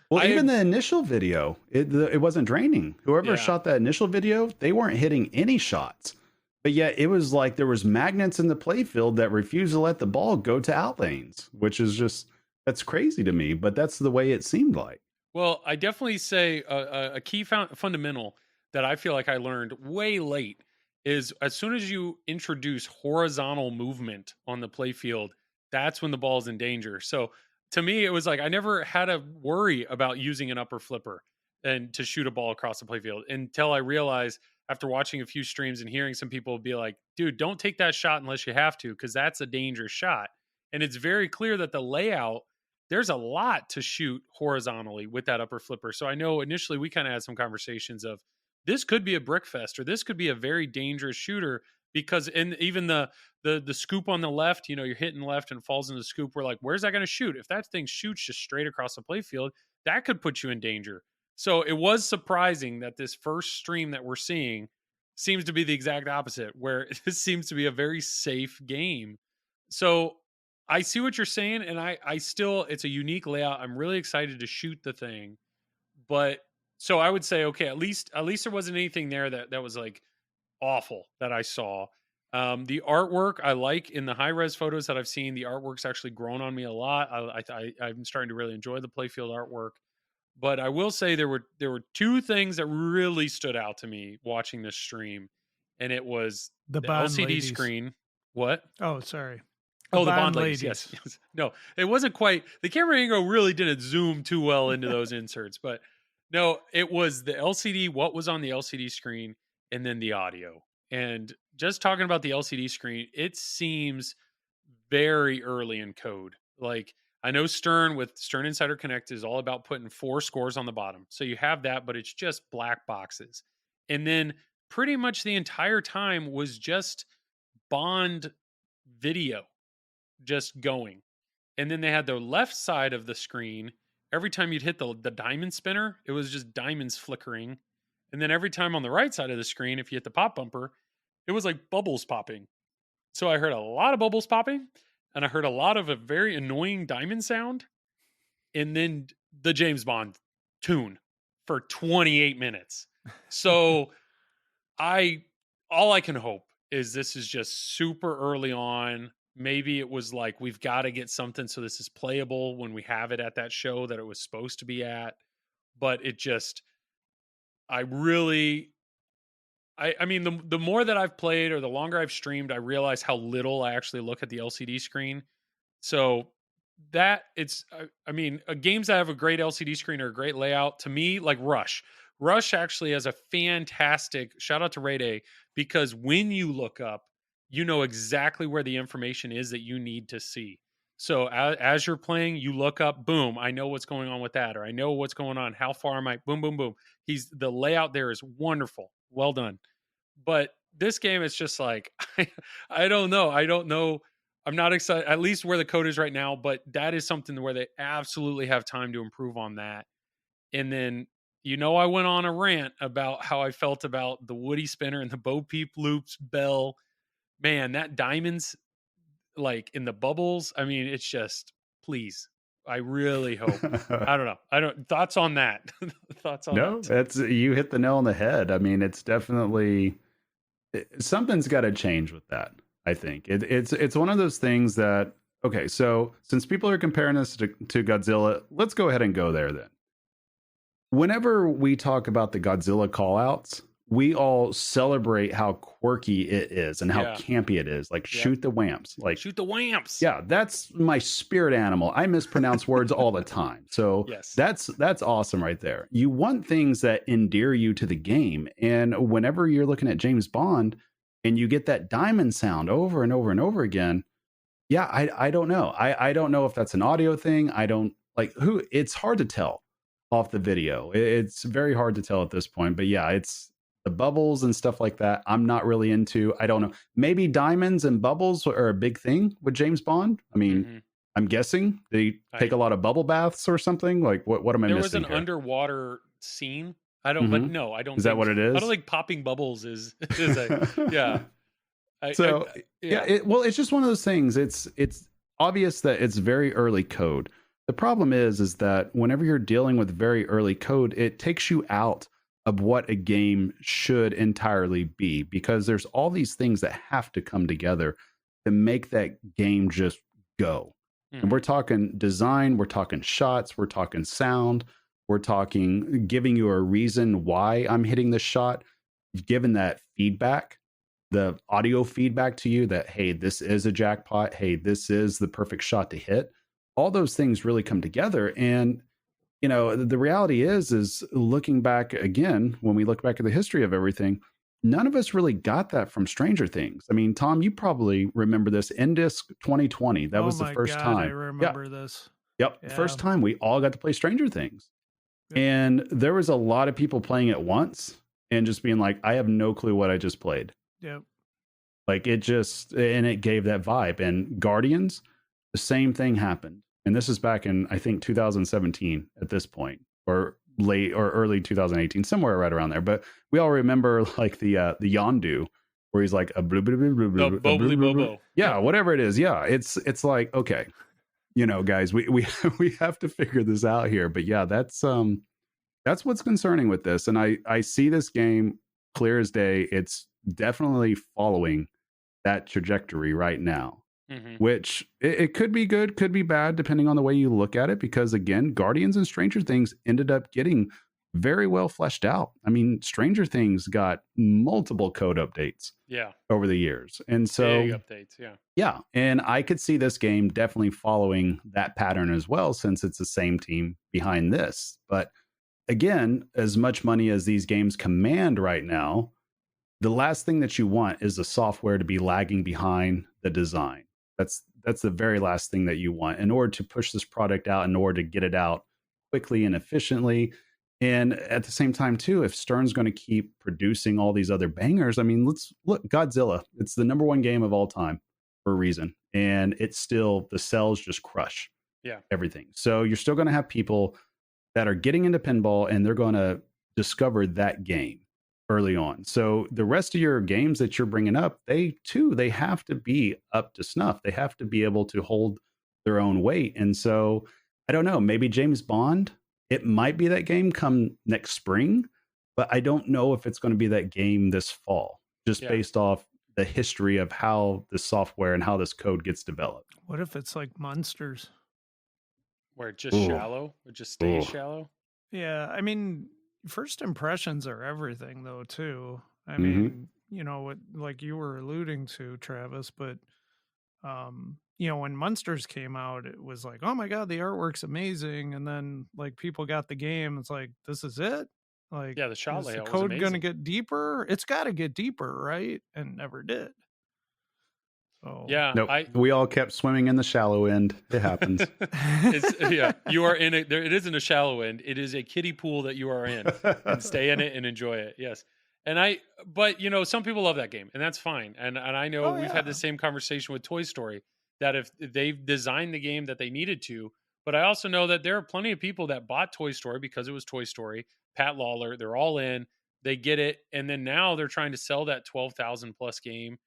Well, even the initial video, it wasn't draining. Whoever shot that initial video, they weren't hitting any shots. But yet it was like there was magnets in the playfield that refused to let the ball go to out lanes, which is that's crazy to me. But that's the way it seemed like. Well, I definitely say a key fundamental that I feel like I learned way late is as soon as you introduce horizontal movement on the playfield, that's when the ball's in danger. So to me, it was like I never had to worry about using an upper flipper and to shoot a ball across the playfield until I realized after watching a few streams and hearing some people be like, dude, don't take that shot unless you have to, because that's a dangerous shot. And it's very clear that the layout, there's a lot to shoot horizontally with that upper flipper. So I know initially we kind of had some conversations of this could be a brick fest or this could be a very dangerous shooter because even the scoop on the left, you're hitting left and falls in the scoop. We're like, where's that going to shoot? If that thing shoots just straight across the playfield, that could put you in danger. So it was surprising that this first stream that we're seeing seems to be the exact opposite, where this seems to be a very safe game. So I see what you're saying, and I still, it's a unique layout. I'm really excited to shoot the thing, but so I would say, okay, at least there wasn't anything there that was like awful that I saw. The artwork I like in the high res photos that I've seen. The artwork's actually grown on me a lot. I'm starting to really enjoy the playfield artwork. But I will say there were two things that really stood out to me watching this stream, and it was The the Bond LCD ladies. screen. What? Oh, sorry. Oh, the Bond Bond ladies. Yes. No, it wasn't quite. The camera angle really didn't zoom too well into those inserts, but no, it was the LCD. What was on the LCD screen, and then the audio. And just talking about the LCD screen, it seems very early in code. Like, I know Stern with Stern Insider Connect is all about putting 4 scores on the bottom. So you have that, but it's just black boxes. And then pretty much the entire time was just Bond video just going. And then they had the left side of the screen. Every time you'd hit the diamond spinner, it was just diamonds flickering. And then every time on the right side of the screen, if you hit the pop bumper, it was like bubbles popping. So I heard a lot of bubbles popping, and I heard a lot of a very annoying diamond sound, and then the James Bond tune for 28 minutes. So all I can hope is this is just super early on. Maybe it was like, we've got to get something so this is playable when we have it at that show that it was supposed to be at. But it just, I mean, the more that I've played or the longer I've streamed, I realize how little I actually look at the LCD screen. So that games that have a great LCD screen or a great layout, to me, like Rush actually has a fantastic, shout out to Ray Day, because when you look up, you know exactly where the information is that you need to see. So as you're playing, you look up, boom, I know what's going on with that, or I know what's going on. How far am I? Boom, boom, boom. The layout there is wonderful. Well done. But this game is just like, I don't know. I'm not excited, at least where the code is right now, but that is something where they absolutely have time to improve on that. And then, I went on a rant about how I felt about the Woody spinner and the Bo Peep loops bell. Man, that diamonds, like in the bubbles. I mean, it's just, please. I really hope. I don't know. Thoughts on that? Thoughts on that? No, you hit the nail on the head. I mean, it's definitely something's got to change with that. I think it's one of those things that, okay, so since people are comparing this to Godzilla, let's go ahead and go there then. Whenever we talk about the Godzilla callouts, we all celebrate how quirky it is and how campy it is. Like, shoot the whamps. Like, shoot the whamps. Yeah, that's my spirit animal. I mispronounce words all the time. So that's awesome right there. You want things that endear you to the game. And whenever you're looking at James Bond and you get that diamond sound over and over and over again, I don't know. I don't know if that's an audio thing. It's hard to tell off the video. It's very hard to tell at this point. But yeah, it's the bubbles and stuff like that, I'm not really into. I don't know. Maybe diamonds and bubbles are a big thing with James Bond. I mean, I'm guessing they take a lot of bubble baths or something. Like, what am I missing? There was an here? Underwater scene. I don't, but no, I don't. Is that what it is? I don't think popping bubbles is yeah. It's just one of those things. It's obvious that it's very early code. The problem is that whenever you're dealing with very early code, it takes you out of what a game should entirely be, because there's all these things that have to come together to make that game just go. And we're talking design, we're talking shots, we're talking sound, we're talking giving you a reason why I'm hitting this shot, given that feedback, the audio feedback to you that, hey, this is a jackpot, hey, this is the perfect shot to hit. All those things really come together. And the reality is looking back again, when we look back at the history of everything, none of us really got that from Stranger Things. I mean, Tom, you probably remember this. Indisc 2020. That was the first time. I remember this. Yep. Yeah. First time we all got to play Stranger Things. Yep. And there was a lot of people playing at once and just being like, I have no clue what I just played. Yep. Like it just, and it gave that vibe. And Guardians, the same thing happened. And this is back in, I think, 2017 at this point, or late or early 2018, somewhere right around there. But we all remember like the Yondu, where he's like a blue, blue, blue, blue, blue, The Bobly Bobo. yeah, whatever it is. Yeah, it's like, okay, guys, we have to figure this out here. But yeah, that's what's concerning with this. And I see this game clear as day. It's definitely following that trajectory right now. Which it could be good, could be bad, depending on the way you look at it. Because again, Guardians and Stranger Things ended up getting very well fleshed out. I mean, Stranger Things got multiple code updates over the years. And so big updates, yeah. And I could see this game definitely following that pattern as well, since it's the same team behind this. But again, as much money as these games command right now, the last thing that you want is the software to be lagging behind the design. That's the very last thing that you want in order to push this product out, in order to get it out quickly and efficiently. And at the same time, too, if Stern's going to keep producing all these other bangers, I mean, let's look, Godzilla. It's the #1 game of all time for a reason. And it's still, the sales just crush everything. So you're still going to have people that are getting into pinball, and they're going to discover that game early on. So the rest of your games that you're bringing up, they have to be up to snuff. They have to be able to hold their own weight. And so I don't know, maybe James Bond, it might be that game come next spring, but I don't know if it's going to be that game this fall, just based off the history of how the software and how this code gets developed. What if it's like Monsters? Where it just shallow, it just stays shallow. Yeah, I mean, first impressions are everything, though, too. I mean, what, like you were alluding to, Travis, but when Monsters came out, it was like, oh my god, the artwork's amazing, and then like people got the game, it's like, this is it. Like, the shot layout the code was going to get deeper? It's got to get deeper, right? And never did. So nope. We all kept swimming in the shallow end. It happens. You are in it. It isn't a shallow end. It is a kiddie pool that you are in, and stay in it and enjoy it. Yes. But some people love that game, and that's fine. And I know we've had the same conversation with Toy Story, that if they've designed the game that they needed to, but I also know that there are plenty of people that bought Toy Story because it was Toy Story, Pat Lawler, they're all in, they get it. And then now they're trying to sell that 12,000 plus game,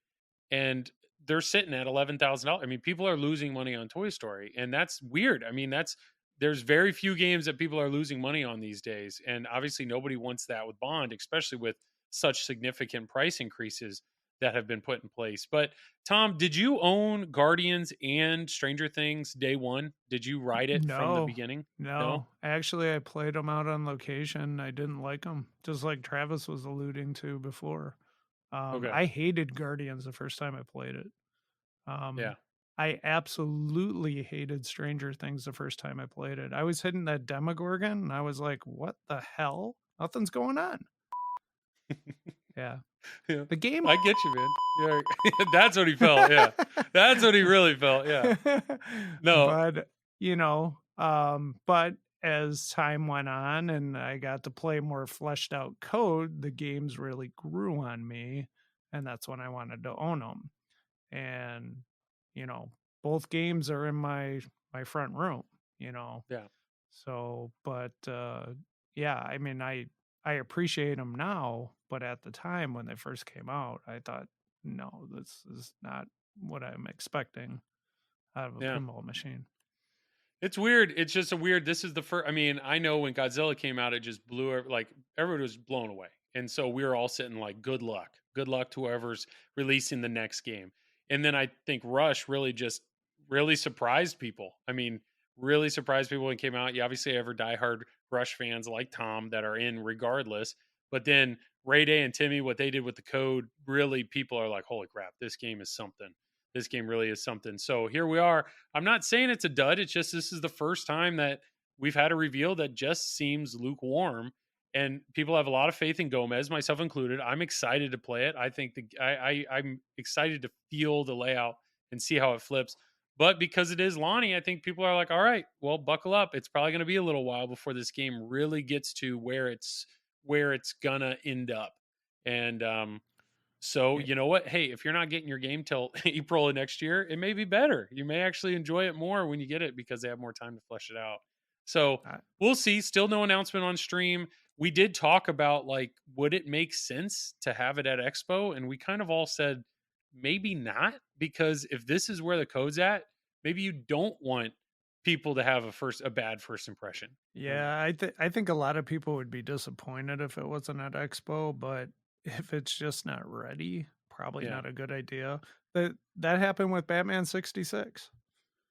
and they're sitting at $11,000. I mean, people are losing money on Toy Story, and that's weird. I mean, there's very few games that people are losing money on these days. And obviously nobody wants that with Bond, especially with such significant price increases that have been put in place. But Tom, did you own Guardians and Stranger Things day one? Did you ride it from the beginning? No. Actually, I played them out on location. I didn't like them, just like Travis was alluding to before. I hated Guardians the first time I played it. I absolutely hated Stranger Things the first time I played it. I was hitting that Demogorgon, and I was like, what the hell? Nothing's going on. The game. I get you, man. Yeah. That's what he felt. Yeah. That's what he really felt. Yeah. No. But, but as time went on and I got to play more fleshed out code, the games really grew on me. And that's when I wanted to own them. And, both games are in my front room, Yeah. So, but, I mean, I appreciate them now, but at the time when they first came out, I thought, no, this is not what I'm expecting out of a pinball machine. It's weird. It's just this is the first, I mean, I know when Godzilla came out, it just blew, like everybody was blown away. And so we were all sitting like, good luck to whoever's releasing the next game. And then I think Rush really surprised people. I mean, really surprised people when it came out. You obviously have diehard Rush fans like Tom that are in regardless. But then Ray Day and Timmy, what they did with the code, really people are like, holy crap, this game is something. This game really is something. So here we are. I'm not saying it's a dud. It's just this is the first time that we've had a reveal that just seems lukewarm. And people have a lot of faith in Gomez, myself included. I'm excited to play it. I think I'm excited to feel the layout and see how it flips. But because it is Lonnie, I think people are like, all right, well, buckle up. It's probably going to be a little while before this game really gets to where it's gonna end up. And So you know what? Hey, if you're not getting your game till April of next year, it may be better. You may actually enjoy it more when you get it because they have more time to flesh it out. So I- we'll see. Still no announcement on stream. We did talk about like, would it make sense to have it at Expo? And we kind of all said maybe not, because if this is where the code's at, maybe you don't want people to have a bad first impression. Yeah, I think a lot of people would be disappointed if it wasn't at Expo, but if it's just not ready, probably Yeah. not a good idea. That happened with Batman 66,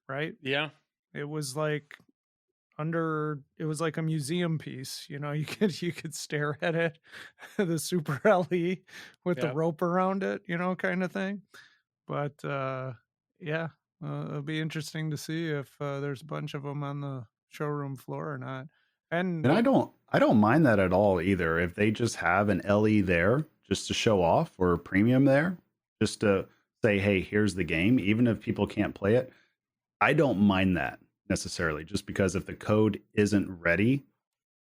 right? Yeah. It was like it was like a museum piece, you know, you could stare at it, the Super LE with the Yeah. rope around it, you know, kind of thing. But yeah, it'll be interesting to see if there's a bunch of them on the showroom floor or not. And And I don't mind that at all either. If they just have an LE there just to show off, or a premium there just to say, hey, here's the game, even if people can't play it, I don't mind that necessarily. Just because if the code isn't ready,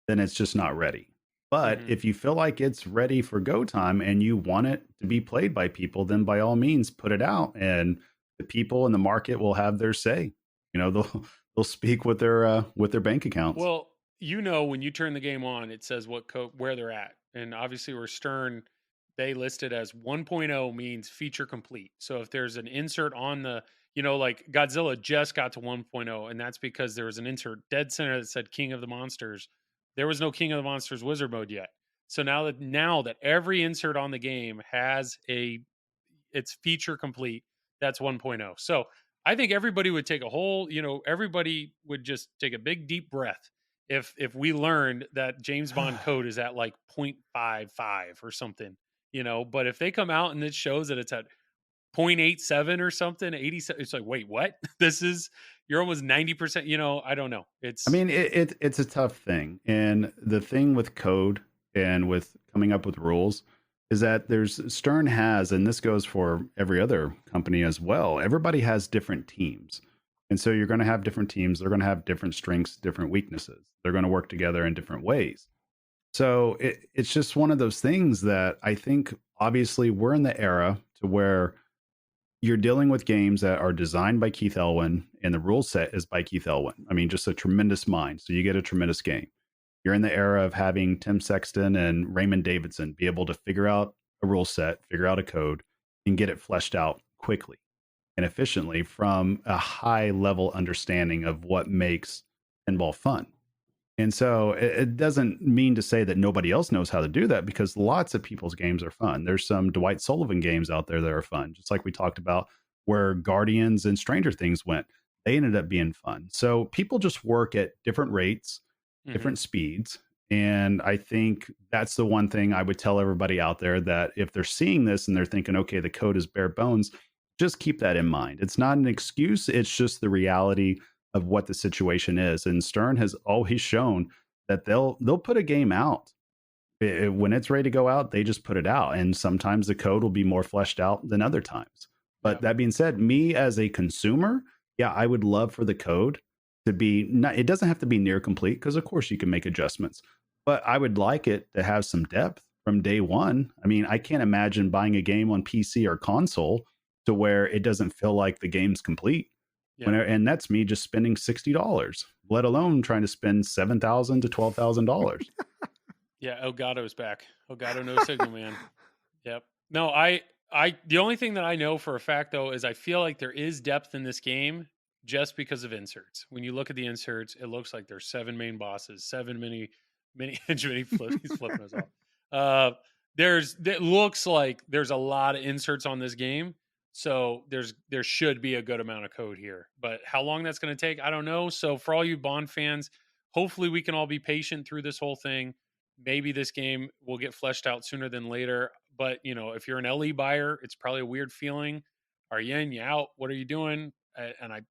then it's just not ready. But Mhm. if you feel like it's ready for go time and you want it to be played by people, then by all means put it out, and the people in the market will have their say. You know, they'll speak with their bank accounts. Well, you know, when you turn the game on, it says what code, where they're at. And obviously, we're Stern, they listed as 1.0 means feature complete. So if there's an insert on the, you know, like Godzilla just got to 1.0, and that's because there was an insert dead center that said King of the Monsters. There was no King of the Monsters wizard mode yet. So now that every insert on the game has it's feature complete, that's 1.0. So I think everybody would take everybody would just take a big deep breath if we learned that James Bond code is at like 0.55 or something, you know. But if they come out and it shows that it's at 0.87 or something, 87, it's like, wait, what? You're almost 90%, you know. I don't know. I mean, it's a tough thing. And the thing with code and with coming up with rules is that Stern has, and this goes for every other company as well, everybody has different teams. And so you're going to have different teams. They're going to have different strengths, different weaknesses. They're going to work together in different ways. So it's just one of those things that I think, obviously, we're in the era to where you're dealing with games that are designed by Keith Elwin, and the rule set is by Keith Elwin. I mean, just a tremendous mind. So you get a tremendous game. You're in the era of having Tim Sexton and Raymond Davidson be able to figure out a rule set, figure out a code, and get it fleshed out quickly and efficiently from a high level understanding of what makes pinball fun. And so it doesn't mean to say that nobody else knows how to do that, because lots of people's games are fun. There's some Dwight Sullivan games out there that are fun, just like we talked about where Guardians and Stranger Things went. They ended up being fun. So people just work at different rates, different speeds. And I think that's the one thing I would tell everybody out there, that if they're seeing this and they're thinking, okay, the code is bare bones, just keep that in mind. It's not an excuse. It's just the reality of what the situation is. And Stern has always shown that they'll put a game out. When it's ready to go out, they just put it out. And sometimes the code will be more fleshed out than other times. But that being said, me as a consumer, yeah, I would love for the code to be it doesn't have to be near complete, because of course you can make adjustments, but I would like it to have some depth from day one. I mean, I can't imagine buying a game on PC or console to where it doesn't feel like the game's complete. Yeah. And that's me just spending $60, let alone trying to spend $7,000 to $12,000. Yeah, Elgato's back. Elgato no signal, man. Yep. No, the only thing that I know for a fact though is I feel like there is depth in this game just because of inserts. When you look at the inserts, it looks like there's 7 main bosses, 7 mini flip. He's flipping us off. It looks like there's a lot of inserts on this game. So there should be a good amount of code here, but how long that's going to take, I don't know. So for all you Bond fans, hopefully we can all be patient through this whole thing. Maybe this game will get fleshed out sooner than later. But you know, if you're an LE buyer, it's probably a weird feeling. Are you in? You out? What are you doing? And I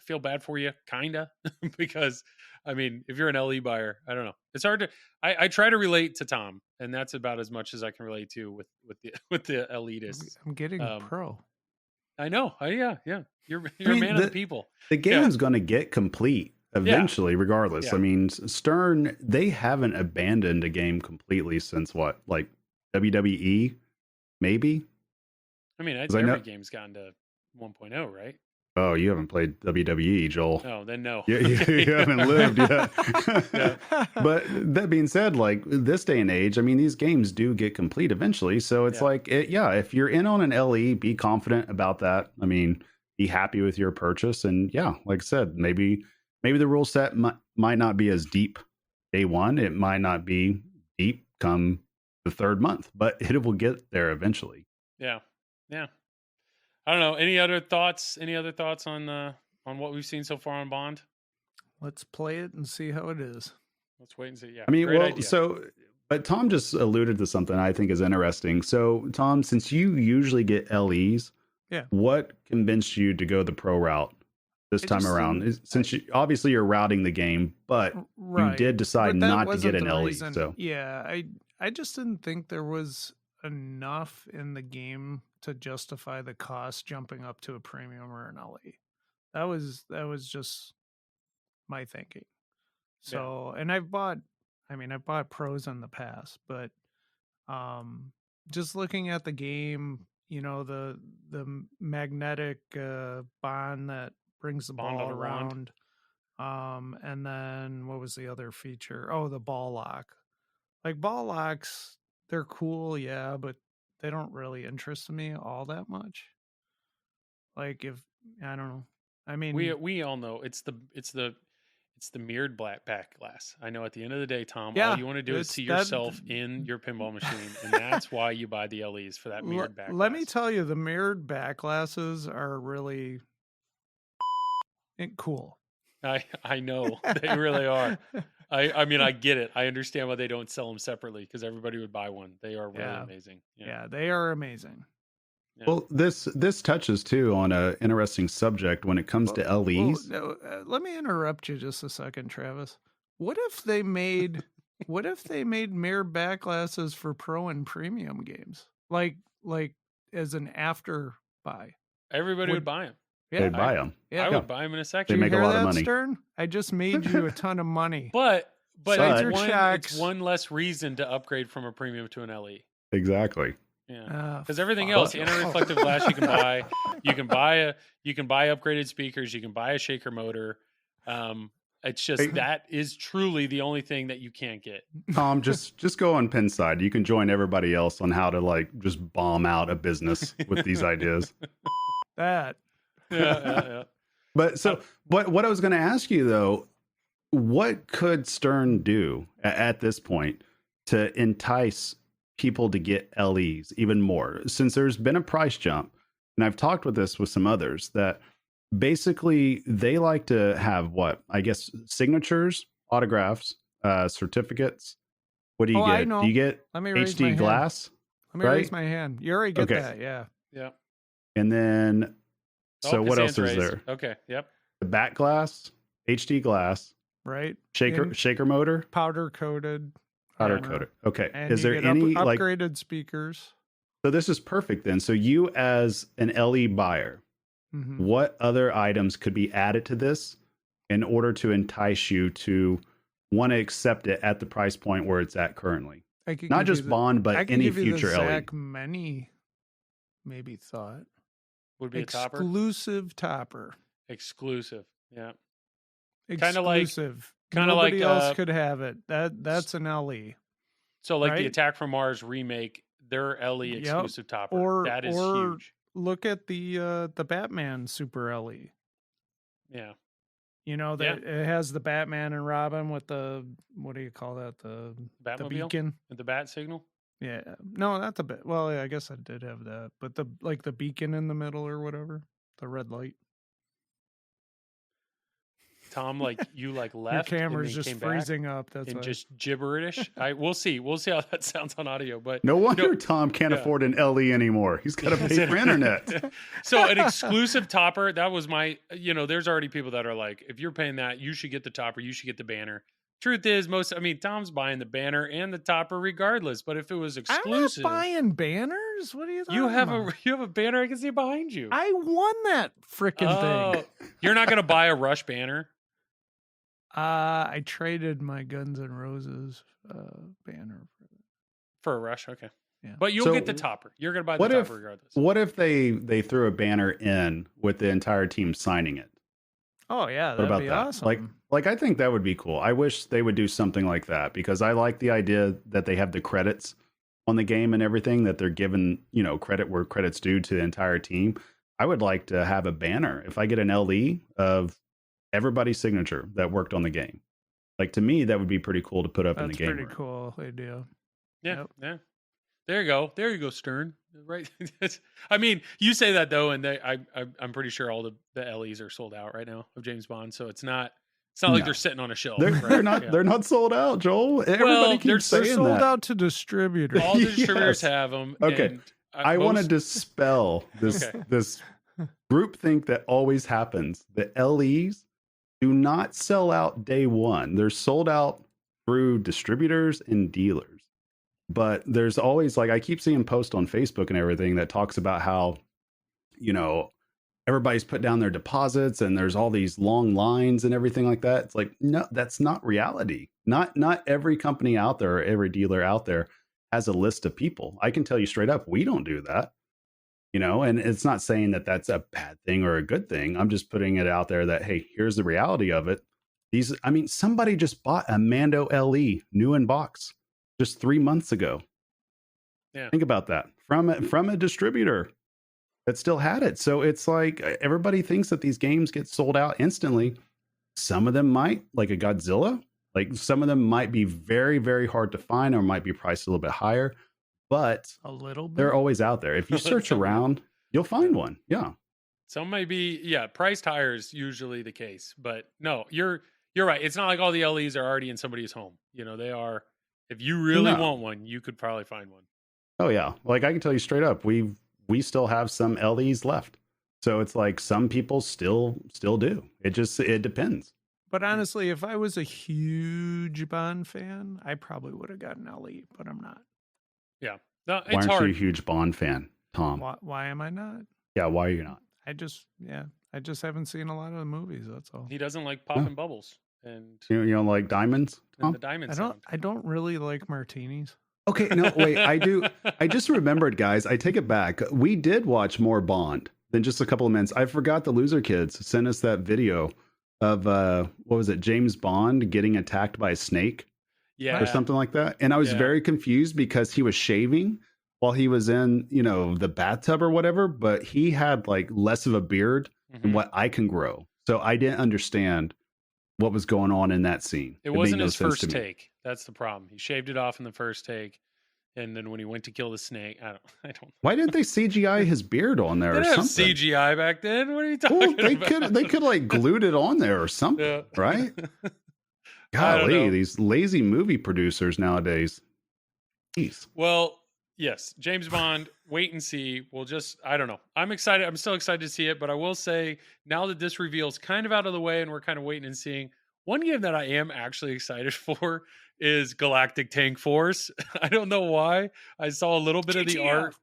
feel bad for you, kinda, because I mean, if you're an LE buyer, I don't know. It's hard to. I try to relate to Tom, and that's about as much as I can relate to with the elitists. I'm getting pro. I know. Yeah. You're a man of the people. The game's going to get complete eventually, regardless. Yeah. I mean, Stern, they haven't abandoned a game completely since what, like WWE maybe. I mean, 'Cause I know- every game's gotten to 1.0, right? Oh, you haven't played WWE, Joel. Oh, then no. You haven't lived yet. Yeah. But that being said, like this day and age, I mean, these games do get complete eventually. So it's Yeah. like, if you're in on an LE, be confident about that. I mean, be happy with your purchase. And yeah, like I said, maybe the rule set might not be as deep day one. It might not be deep come the third month, but it will get there eventually. Yeah. I don't know. Any other thoughts? On what we've seen so far on Bond? Let's play it and see how it is. Let's wait and see. Yeah. I mean, great idea. but Tom just alluded to something I think is interesting. So, Tom, since you usually get LEs, Yeah. what convinced you to go the pro route this I time just around? didn't- Since obviously you're routing the game, but Right. you did decide But that not to wasn't get an the LE. reason. So, Yeah, I just didn't think there was enough in the game to justify the cost jumping up to a premium or an LE. That was just my thinking. So, and I've bought pros in the past, but just looking at the game, the magnetic bond that brings the Bond ball on a wand. around. And then what was the other feature? Oh, the ball lock. Like ball locks, they're cool, yeah, but they don't really interest me all that much. Like I don't know. I mean, We all know it's the mirrored back glass. I know at the end of the day, Tom, Yeah, all you want to do is it's see that- yourself in your pinball machine, and that's why you buy the LEs for that mirrored back let glass. me tell you, the mirrored back glasses are really cool. I know they really are. I mean, I get it. I understand why they don't sell them separately because everybody would buy one. They are really Yeah. amazing. Yeah, they are amazing. Yeah. well, this touches too on an interesting subject when it comes to LEs. Let me interrupt you just a second, Travis. What if they made mirror back glasses for pro and premium games, like as an after buy? Everybody would would- buy them. Yeah, They buy them. yeah. I would buy them in a second. They make a hear lot of that, money. Stern? I just made you a ton of money. But Signature it's checks. one less reason to upgrade from a premium to an LE. Exactly. Yeah. Because everything fuck. else, anti-reflective glass, you can buy. You can buy upgraded speakers. You can buy a shaker motor. It's just that is truly the only thing that you can't get. Tom, just go on Penn side. You can join everybody else on how to like just bomb out a business with these ideas. That Yeah. But so what I was going to ask you though, what could Stern do at this point to entice people to get LEs even more? Since there's been a price jump, and I've talked with some others that basically they like to have signatures, autographs, certificates. What do you I get? know. Do you get Let me raise my HD hand. glass? Let me raise right? my hand. You already get Okay. that, yeah. Yeah. And then so Oh, what else Cassandra's is there? Okay. Yep. The back glass, HD glass, Right? shaker motor, Powder coated. powder armor. coated. Okay. And Is you there get any like upgraded speakers? so this is perfect then. So you as an LE buyer, Mhm. what other items could be added to this in order to entice you to want to accept it at the price point where it's at currently? I could Not give you just the- Bond, I but could any give you the future LE. Zach Many maybe thought. Would be a topper. Exclusive topper. Exclusive. Yeah. Exclusive. kinda like, Nobody else could have it. That's an LE. So like the Right? Attack from Mars remake, their LE Yep. exclusive topper. Or That is or huge. look at the Batman Super LE. Yeah. You know that it has the Batman and Robin with the what do you call that? The Batmobile beacon. with the bat signal. Yeah. No, not the bit. Well, yeah, I guess I did have that, but the beacon in the middle or whatever, the red light. Tom, like you like Your left. camera's and then just came back freezing up. That's and why. just gibberish. We'll see how that sounds on audio. But No wonder Tom can't yeah. afford an LE anymore. He's got to pay for internet. So an exclusive topper, that was my, there's already people that are like, if you're paying that, you should get the topper, you should get the banner. Truth is, Tom's buying the banner and the topper regardless. But if it was exclusive, I'm not buying banners. What are you talking you have about? a banner I can see behind you. I won that freaking thing. You're not gonna buy a Rush banner? I traded my Guns N' Roses banner. For a Rush, okay. But you'll So get the topper. You're going to buy the what topper if regardless. what if they threw a banner in with the entire team signing it? Oh yeah, What that'd about be that? awesome. Like I think that would be cool. I wish they would do something like that because I like the idea that they have the credits on the game and everything, that they're given, credit where credit's due to the entire team. I would like to have a banner if I get an LE of everybody's signature that worked on the game. Like, to me, that would be pretty cool to put up in the That's game pretty room. cool idea. Yeah, Yep. yeah. There you go, Stern. Right. I mean, you say that though, and I'm pretty sure all the LEs are sold out right now of James Bond. So it's not like No. they're sitting on a shelf. They're, right? they're not Yeah. they're not sold out, Joel. Everybody Well, they're keeps They're saying sold that. out to distributors. All the distributors Yes. have them. Okay. And, I want to most- dispel this Okay. this groupthink that always happens. The LEs do not sell out day one. They're sold out through distributors and dealers. But there's always, like, I keep seeing posts on Facebook and everything that talks about how, everybody's put down their deposits and there's all these long lines and everything like that. It's like, no, that's not reality. Not every company out there or every dealer out there has a list of people. I can tell you straight up, we don't do that. And it's not saying that that's a bad thing or a good thing. I'm just putting it out there that, hey, here's the reality of it. Somebody just bought a Mando LE new in box just 3 months ago. Yeah. Think about that from a distributor that still had it. So it's like everybody thinks that these games get sold out instantly. Some of them might, like a Godzilla, like some of them might be very, very hard to find or might be priced a little bit higher, but A little bit. they're always out there. If you search Some- around, you'll find one. Yeah. Some may be, priced higher is usually the case. But no, you're right. It's not like all the LEs are already in somebody's home. They are. If you really No. want one, you could probably find one. Oh yeah. Like I can tell you straight up, we still have some LEs left. So it's like some people still do. It depends. But honestly, if I was a huge Bond fan, I probably would have gotten LE, but I'm not. No, Why it's aren't hard. you a huge Bond fan, Tom? Why am I not? Yeah, why are you not? I just haven't seen a lot of the movies. That's all. He doesn't like popping bubbles and, You don't like diamonds, and Tom? the diamond I sound. don't really like martinis. Okay, no, wait, I do. I just remembered, guys. I take it back. We did watch more Bond than just a couple of minutes. I forgot the Loser Kids sent us that video of what was it, James Bond getting attacked by a snake Yeah. or something like that. And I was Yeah. very confused because he was shaving while he was in, the bathtub or whatever, but he had like less of a beard than Mhm. what I can grow. So I didn't understand what was going on in that scene. It made wasn't no his sense first to me. take. That's the problem. He shaved it off in the first take. And then when he went to kill the snake, I don't Why didn't they CGI his beard on there They or didn't have something? CGI back then. What are you talking Well, about? they could like glued it on there or something, Yeah. right? I don't Golly, know. these lazy movie producers nowadays. Jeez. Well, yes, James Bond, wait and see. I don't know. I'm excited. I'm still excited to see it, but I will say now that this reveal's kind of out of the way and we're kind of waiting and seeing, one game that I am actually excited for is Galactic Tank Force. I don't know why. I saw a little bit of the art.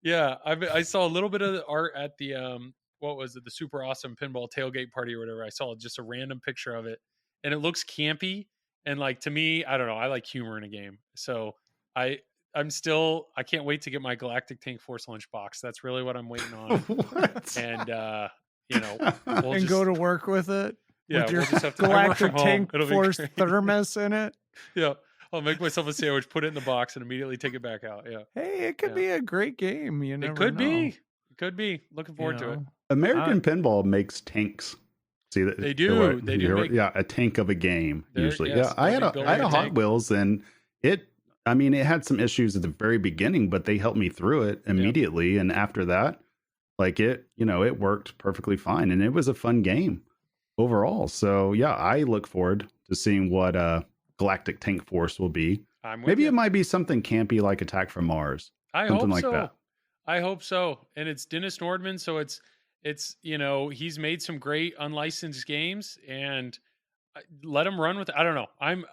Yeah, I saw a little bit of the art at the what was it, the super awesome pinball tailgate party or whatever. I saw just a random picture of it, and it looks campy. And like, to me, I don't know. I like humor in a game, so I can't wait to get my Galactic Tank Force lunchbox. That's really what I'm waiting on. What? And we'll And just, go to work with it. yeah, with your we'll just have to I work from Galactic home. Tank It'll be Force great. thermos in it. Yeah, I'll make myself a sandwich, put it in the box, and immediately take it back out. Yeah, Hey, it could Yeah. be a great game. You never it could know, be. It could be. Looking forward to it. know? American Pinball makes tanks. See that They do. They do make- yeah, a tank of a game They're- usually. yes, Yeah, I they'll had be a Hot building a tank. Wheels and it had some issues at the very beginning, but they helped me through it immediately. And after that, like it worked perfectly fine, and it was a fun game overall. So yeah, I look forward to seeing what Galactic Tank Force will be. I'm with Maybe you. it might be something campy like Attack from Mars. I something hope like so. that. I hope so. And it's Dennis Nordman, so it's he's made some great unlicensed games, and let him run with it. I don't know. I'm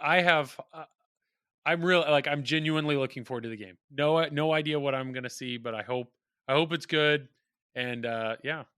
genuinely looking forward to the game. No idea what I'm gonna see, but I hope it's good. And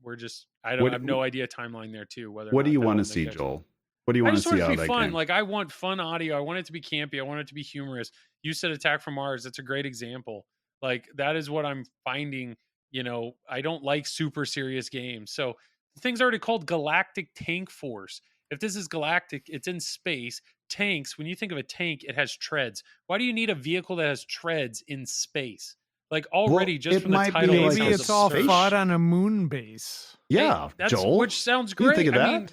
we're just I have no idea timeline there too. What do you want to see, Joel? What do you I want to just want see it out to of be that fun. game? Like, I want fun audio. I want it to be campy. I want it to be humorous. You said Attack from Mars. That's a great example. Like that is what I'm finding. You know, I don't like super serious games. So the thing's already called Galactic Tank Force. If this is galactic, it's in space. Tanks, when you think of a tank, it has treads. Why do you need a vehicle that has treads in space? Like already, just it from the might be title, it like Maybe sounds it's all absurd. fought on a moon base. Yeah, That's, Joel. which sounds You great. think of I that? mean,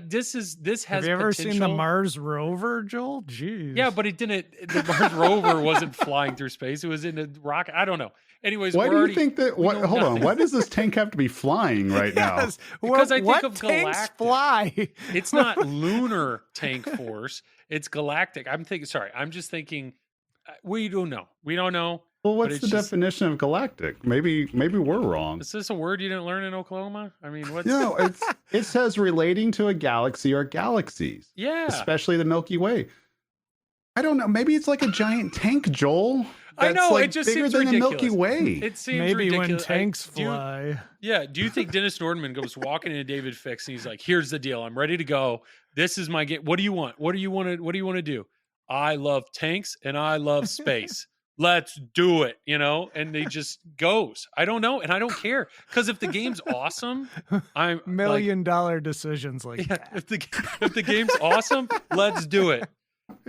this has Have you ever seen the potential. Mars rover, Joel? Jeez. Yeah, but it didn't. The Mars rover wasn't flying through space. It was in a rocket. I don't know. Anyways, Why we're do you already- think that? we What, know hold on. nothing. Why does this tank have to be flying right now? Yes. Because I think what of tanks Galactic. fly? It's not lunar tank force. It's galactic. I'm thinking. Sorry, I'm just thinking. We don't know. We don't know. Well, but what's it's the just- definition of galactic? Maybe we're wrong. Is this a word you didn't learn in Oklahoma? I mean, what's No, it says relating to a galaxy or galaxies, yeah? especially the Milky Way. I don't know. Maybe it's like a giant tank, Joel. I That's know, like it just bigger seems than the Milky ridiculous. Way. It seems Maybe when ridiculous. tanks do you- fly. Yeah. Do you think Dennis Nordman goes walking into David Fix and he's like, "Here's the deal. I'm ready to go. This is my game. What do you want? What do you want to do? I love tanks and I love space. Let's do it." You know, and they just goes. I don't know, and I don't care because if the game's awesome, I'm like, $1 million decisions like yeah, that. if the game's awesome, let's do it.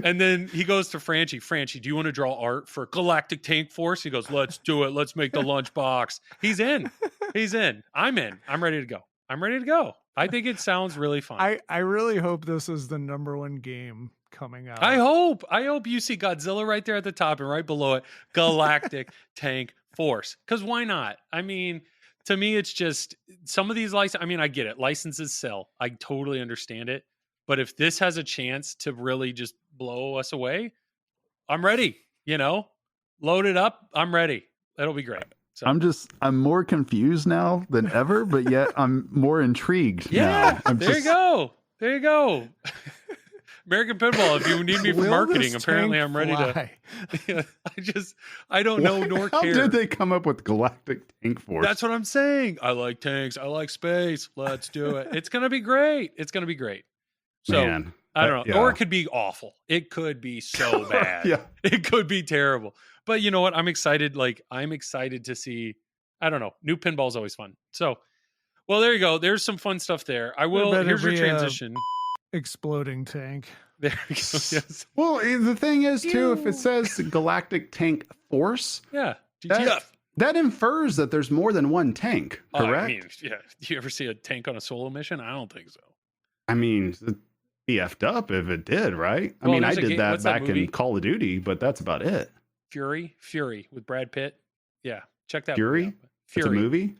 And then he goes to Franchi. Franchi, do you want to draw art for Galactic Tank Force? He goes, let's do it. Let's make the lunchbox. He's in. He's in. I'm in. I'm ready to go. I'm ready to go. I think it sounds really fun. I really hope this is the #1 game coming out. I hope you see Godzilla right there at the top and right below it, Galactic Tank Force. Because why not? I mean, to me, it's just some of these licenses. I mean, I get it. Licenses sell. I totally understand it. But if this has a chance to really just blow us away, I'm ready. You know, load it up. I'm ready. That'll be great. So, I'm more confused now than ever, but yet I'm more intrigued. yeah, now. there you go. There you go. American Pinball, if you need me for Will marketing, this apparently tank I'm ready fly? to. I don't know nor How care. did they come up with Galactic Tank Force? That's what I'm saying. I like tanks. I like space. Let's do it. It's gonna be great. It's gonna be great. So Man, I don't know. yeah. Or it could be awful. It could be so bad. Yeah. It could be terrible. But you know what? I'm excited. Like I'm excited to see. I don't know. New pinball is always fun. So, well, there you go. There's some fun stuff there. I will. better Here's your be a- transition. Exploding tank. There we go. Yes. Well, the thing is, too, if it says Galactic Tank Force, Yeah. that, GTF. that infers that there's more than one tank, Oh, correct? I mean, yeah. Do you ever see a tank on a solo mission? I don't think so. it'd be effed up if it did, right? I Well, mean, I there's a did game- that what's that back movie? in Call of Duty, but that's about it. Fury with Brad Pitt. Yeah. Check that. Fury? movie out. It's a movie?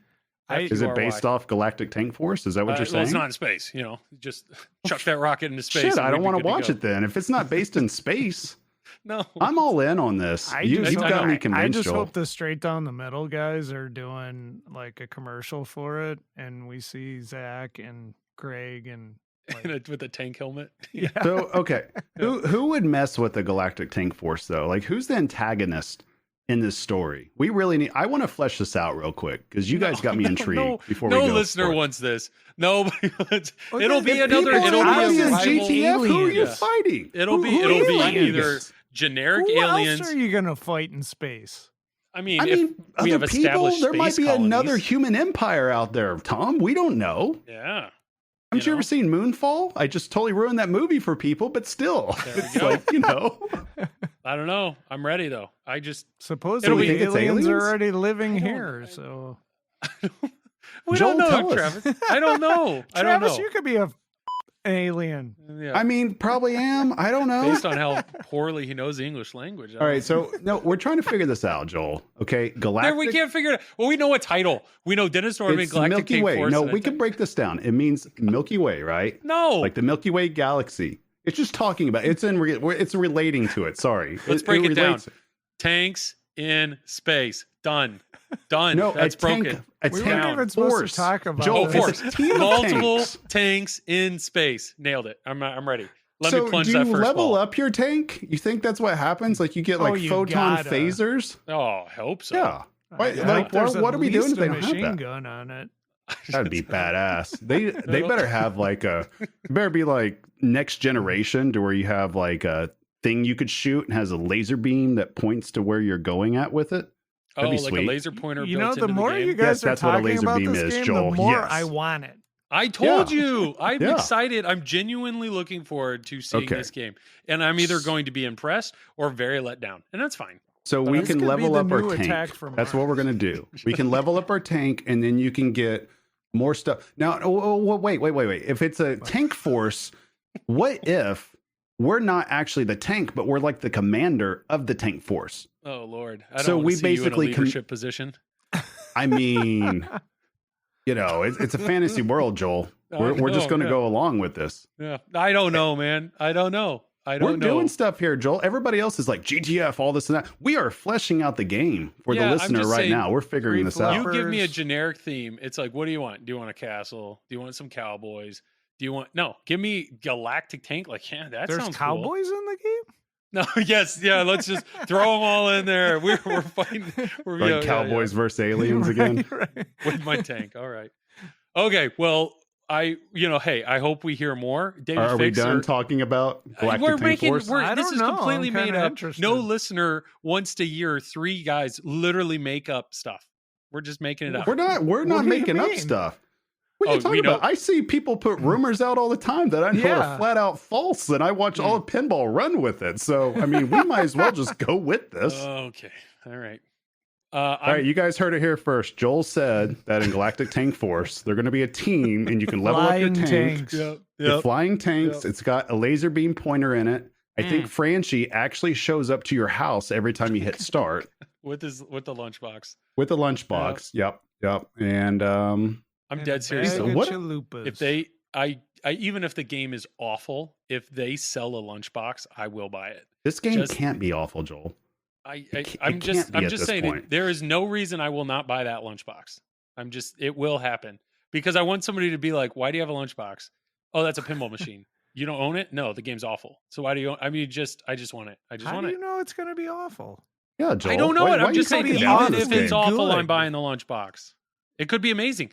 Is it based F-U-R-Y. off Galactic Tank Force? Is that what you're Well, saying? it's not in space. You know, just chuck that rocket into space. Shit, and I we'd don't be want to good watch go. it then. If it's not based in space, No. I'm all in on this. You've just- got me I convinced, just Joel. hope the straight down the middle guys are doing like a commercial for it, and we see Zach and Greg and like, with a tank helmet. yeah. So, okay, who would mess with the Galactic Tank Force though? Like, who's the antagonist in this story? We really need. I want to flesh this out real quick because you guys got me intrigued. Before we no go listener for it. wants this. Nobody wants. Well, It'll the be another. people It'll are be a obvious survival. GTF. Who are you Yeah. fighting? It'll be. Who It'll are be you fighting either against? generic Who aliens. else are you gonna fight in space? I mean, I if mean, we have other people. established There might space be another colonies. human empire out there, Tom. We don't know. Yeah. Haven't you know? ever seen Moonfall? I just totally ruined that movie for people, but still, There we it's go. like, you know. I don't know. I'm ready though. I just. Supposedly think it's aliens are aliens? already living I don't- here. So We Joel, don't tell know, us. Travis. I don't know. I don't Travis, know. you could be an alien. Yeah. I mean, probably am. I don't know. Based on how poorly he knows the English language. I All right, don't- so no, we're trying to figure this out, Joel. Okay, Galactic. There, we can't figure it out. Well, we know a title. We know Dennis Norman, It's Galactic Milky Tank Way. Force. No, and we I can think- break this down. It means Milky Way, right? No. Like the Milky Way galaxy. It's just talking about. It's it's relating to it. Sorry. Let's break it down. relates- Tanks in space. Done. Done. No, That's a tank. broken. A We tank weren't even supposed force. to talk about Joel, Oh, this. it's force. a team of Multiple tanks. tanks in space. Nailed it. I'm ready. Let So me plunge do that you first level ball. up your tank? You think that's what happens? Like you get like you photon gotta. phasers? Oh, I hope so. Yeah. Why- I like, hope there's what at are we doing least if they a don't have machine that? gun on it? That'd be badass. They better have like a better be like next generation to where you have like a thing you could shoot and has a laser beam that points to where you're going at with it. That'd be like sweet. a laser pointer. You built know, the into more the game. you guys are that's what a talking laser about beam this is, game, Joel. the more Yes. I want it. I told Yeah. you. I'm Yeah. excited. I'm genuinely looking forward to seeing Okay. this game. And I'm either going to be impressed or very let down. And that's fine. So But we this can could be level the up our new attack tank. from That's what we're Mars. going to do. We can level up our tank, and then you can get more stuff. Now, wait. If it's a tank force, what if we're not actually the tank, but we're like the commander of the tank force? Oh, Lord. I So don't want we to see basically you in a leadership position. I mean, it's a fantasy world, Joel. We're just going to go along with this. Yeah. I don't know, man. I don't know. We're doing stuff here, Joel. Everybody else is like GTF, all this and that. We are fleshing out the game for the I'm listener just right saying, now. We're figuring this out. You give me a Flippers. generic theme. It's like, what do you want? Do you want a castle? Do you want some cowboys? Do you want give me galactic tank? Like, yeah, that There's sounds cowboys in the game? cool. No, yes, yeah. Let's just throw them all in there. We're fighting. We're Like Cowboys versus aliens again. Right. with my tank. All right. Okay. Well, I hope we hear more. David Are we Fixer, done talking about Galactic we're Tank making. Force? I This don't is know. completely I'm made kinda up. interested. No listener wants to hear three guys literally make up stuff. We're just making it up. We're not What do you making up mean? stuff. What are you Oh, talking we know- about? I see people put rumors out all the time that I know Yeah. are flat out false, and I watch all of Pinball run with it. So, I mean, we might as well just go with this. Okay. All right. All right, you guys heard it here first. Joel said that in Galactic Tank Force, they're going to be a team, and you can level up your Flying tank. tanks. The flying tanks. It's got a laser beam pointer in it. I think Franchi actually shows up to your house every time you hit start with the lunchbox. with the lunchbox. Yep. And I'm And dead a serious. bag So of what- chalupas. If they, I even if the game is awful, if they sell a lunchbox, I will buy it. this game Just- can't be awful, Joel. I'm can't just be at this saying point. there is no reason I will not buy that lunchbox. It will happen because I want somebody to be like, why do you have a lunchbox? Oh, that's a pinball machine. You don't own it? No, the game's awful. So why do you? I mean, I just want it. I just How want do it. you know it's going to be awful? Yeah, Joel. I don't know Why it. are I'm you just saying, talking even about if this it's game? awful, I'm Good. buying the lunchbox. It could be amazing.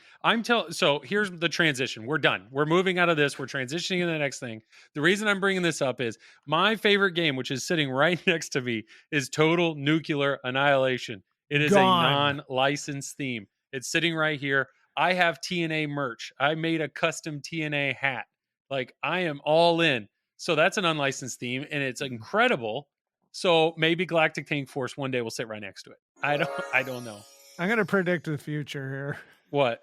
So here's the transition. We're done. We're moving out of this. We're transitioning to the next thing. The reason I'm bringing this up is my favorite game, which is sitting right next to me, is Total Nuclear Annihilation. It is Gone. a non-licensed theme. It's sitting right here. I have TNA merch. I made a custom TNA hat. Like, I am all in. So that's an unlicensed theme, and it's incredible. So maybe Galactic Tank Force one day will sit right next to it. I don't know. I'm going to predict the future here. What?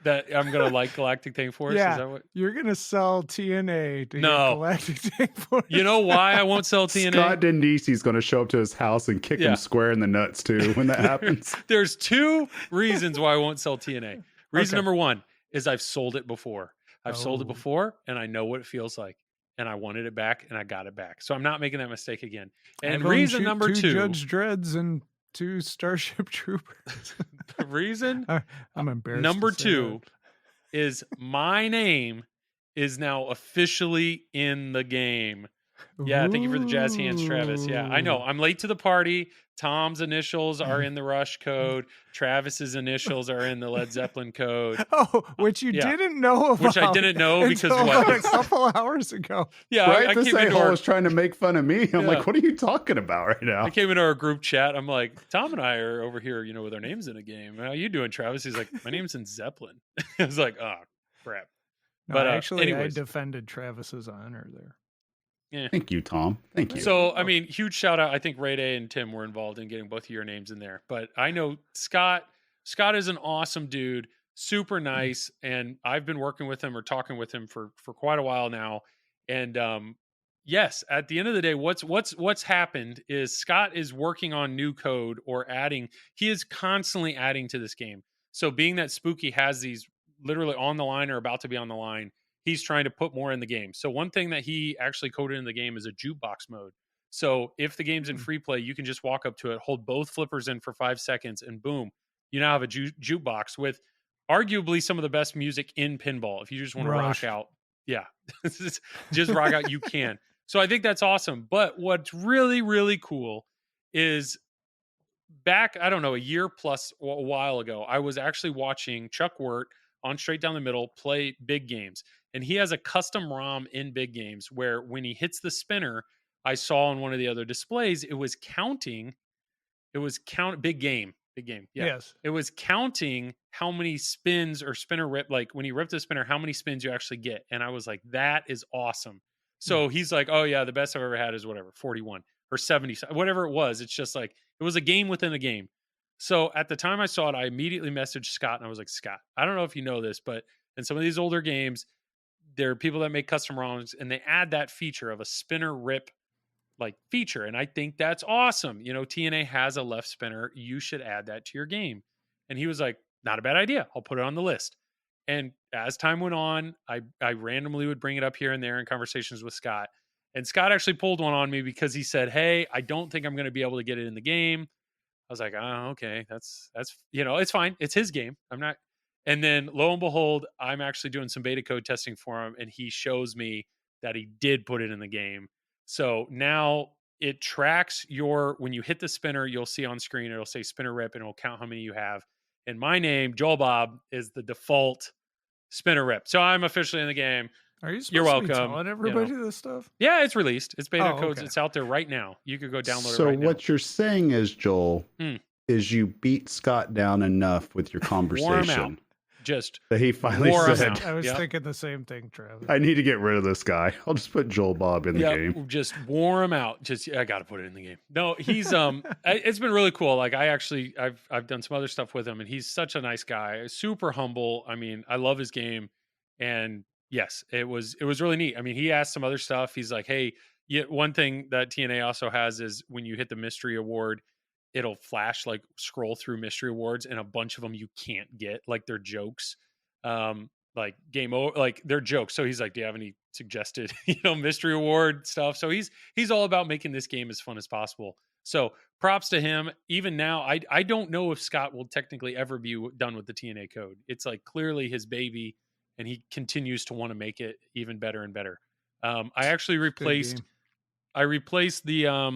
That I'm gonna like Galactic Tank Force? Yeah. Is that what? You're going to sell TNA to No. your Galactic Tank Force. You know why I won't sell TNA? Scott Dendisi's going to show up to his house and kick Yeah. him square in the nuts too when that happens. There's two reasons why I won't sell TNA. Reason Okay. number one is I've sold it before. I've sold it Oh. before, and I know what it feels like. And I wanted it back, and I got it back. So I'm not making that mistake again. And I've owned reason number two, Judge Dreads and 2 Starship Troopers. the reason I'm embarrassed. number to say two that. is my name is now officially in the game. Yeah, thank you for the jazz hands, Travis. Yeah, I know. Ooh. I'm late to the party. Tom's initials are in the Rush code. Travis's initials are in the Led Zeppelin code. Oh, which you Yeah. didn't know about. Which I didn't know because until what? a couple hours ago. Yeah, Right? I This came into a-hole our was trying to make fun of me. I'm Yeah. like, what are you talking about right now? I came into our group chat. I'm like, Tom and I are over here, with our names in a game. How you doing, Travis? He's like, my name's in Zeppelin. I was like, oh crap. No, But, actually, anyways. I defended Travis's honor there. Thank you, Tom. Thank you. So, I mean, huge shout out. I think Ray Day and Tim were involved in getting both of your names in there. But I know Scott. Scott is an awesome dude, super nice, and I've been working with him or talking with him for quite a while now. And yes, at the end of the day, what's happened is Scott is working on new code or adding. He is constantly adding to this game. So, being that Spooky has these literally on the line or about to be on the line, he's trying to put more in the game. So one thing that he actually coded in the game is a jukebox mode. So if the game's in free play, you can just walk up to it, hold both flippers in for 5 seconds, and boom, you now have a jukebox with arguably some of the best music in pinball. If you just want to Rush. rock out, yeah, just rock out, you can. So I think that's awesome. But what's really, really cool is back, I don't know, a year plus a while ago, I was actually watching Chuck Wirt on Straight Down the Middle play big games. and he has a custom ROM in Big Games where when he hits the spinner, I saw on one of the other displays, it was counting. It was big game. Yeah. Yes. It was counting how many spins or spinner rip, like when you rip the spinner, how many spins you actually get. And I was like, that is awesome. So he's like, oh yeah, the best I've ever had is whatever, 41 or 70, whatever it was. It's just like, it was a game within a game. So at the time I saw it, I immediately messaged Scott and I was like, Scott, I don't know if you know this, but in some of these older games, there are people that make custom ROMs and they add that feature of a spinner rip like feature. And I think that's awesome. You know, TNA has a left spinner. You should add that to your game. And he was like, not a bad idea. I'll put it on the list. And as time went on, I randomly would bring it up here and there in conversations with Scott. And Scott actually pulled one on me because he said, hey, I don't think I'm going to be able to get it in the game. I was like, oh, okay, that's, you know, it's fine. It's his game. I'm not. And then lo and behold, I'm actually doing some beta code testing for him. And he shows me that he did put it in the game. So now it tracks when you hit the spinner, you'll see on screen, it'll say spinner rip and it'll count how many you have. And my name, Joel Bob, is the default spinner rip. So I'm officially in the game. Are you supposed You're to welcome. be telling everybody this stuff? Yeah, it's released. It's beta codes. Okay. It's out there right now. You could go download So it right now. what you're saying is, Joel, is you beat Scott down enough with your conversation Just that he finally wore him said, out. I was Yep. thinking the same thing, Travis. I need to get rid of this guy. I'll just put Joel Bob in the game. Just wore him out. I got to put it in the game. No, he's it's been really cool. Like I've done some other stuff with him, and he's such a nice guy, super humble. I mean, I love his game, and yes, it was really neat. I mean, he asked some other stuff. He's like, hey, one thing that TNA also has is when you hit the mystery award, it'll flash, like scroll through mystery awards, and a bunch of them you can't get, like they're jokes. Like game over, like they're jokes. So he's like, do you have any suggested, mystery award stuff? So he's all about making this game as fun as possible. So props to him. Even now, I don't know if Scott will technically ever be done with the TNA code. It's like clearly his baby, and he continues to want to make it even better and better. I actually replaced the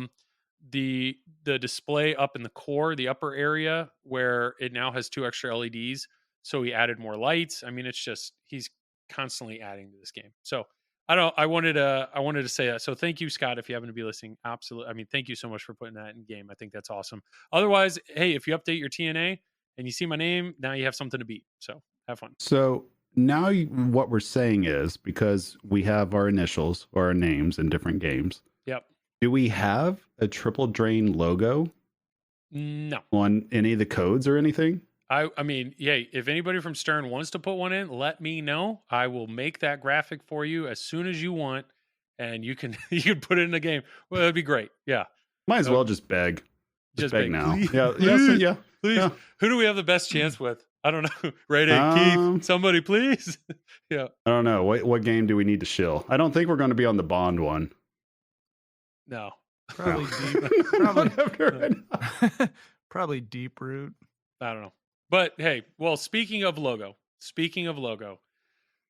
display up in the core, the upper area, where it now has 2 extra LEDs. So he added more lights. I mean, it's just, he's constantly adding to this game. So I wanted to say that. So thank you, Scott, if you happen to be listening. Absolutely. I mean, thank you so much for putting that in game. I think that's awesome. Otherwise, hey, if you update your TNA and you see my name, now you have something to beat. So have fun. So now what we're saying is, because we have our initials or our names in different games. Yep. Do we have a Triple Drain logo? No. On any of the codes or anything? I mean, yeah, if anybody from Stern wants to put one in, let me know. I will make that graphic for you as soon as you want, and you can put it in the game. Well, that'd be great. Yeah. Might as well just beg. Just beg now. Please, Yeah. please, Yeah. please. Yeah. Who do we have the best chance with? I don't know. Right, Keith? Somebody, please. Yeah. I don't know. What game do we need to shill? I don't think we're going to be on the Bond one. No. Probably probably Deep Root. I don't know. But hey, well, speaking of logo,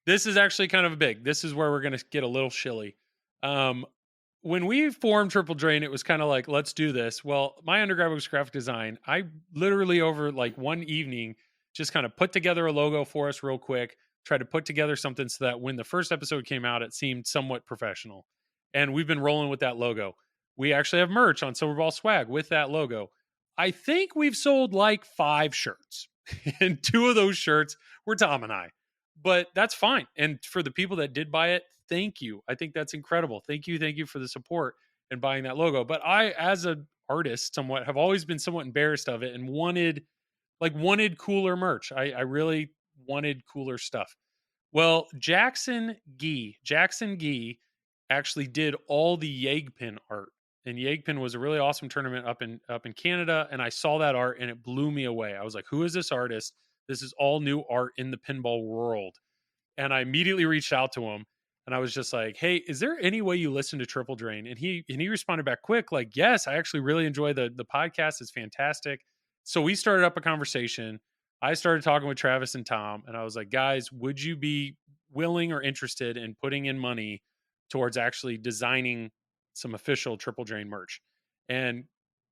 this is actually kind of big. This is where we're going to get a little shilly. When we formed Triple Drain, it was kind of like, let's do this. Well, my undergrad was graphic design. I literally over like one evening just kind of put together a logo for us real quick, tried to put together something so that when the first episode came out, it seemed somewhat professional. And we've been rolling with that logo. We actually have merch on Silverball Swag with that logo. I think we've sold like 5 shirts, and 2 of those shirts were Tom and I, but that's fine. And for the people that did buy it, thank you. I think that's incredible. Thank you for the support and buying that logo. But I, as an artist, have always been somewhat embarrassed of it and wanted cooler merch. I really wanted cooler stuff. Well, Jackson Gee actually did all the Yegpin art. And Yegpin was a really awesome tournament up in Canada, and I saw that art and it blew me away. I was like, who is this artist? This is all new art in the pinball world. And I immediately reached out to him, and I was just like, hey, is there any way you listen to Triple Drain? And he responded back quick, like, yes, I actually really enjoy the podcast. It's fantastic. So we started up a conversation. I started talking with Travis and Tom, and I was like, guys, would you be willing or interested in putting in money towards actually designing some official Triple Drain merch? And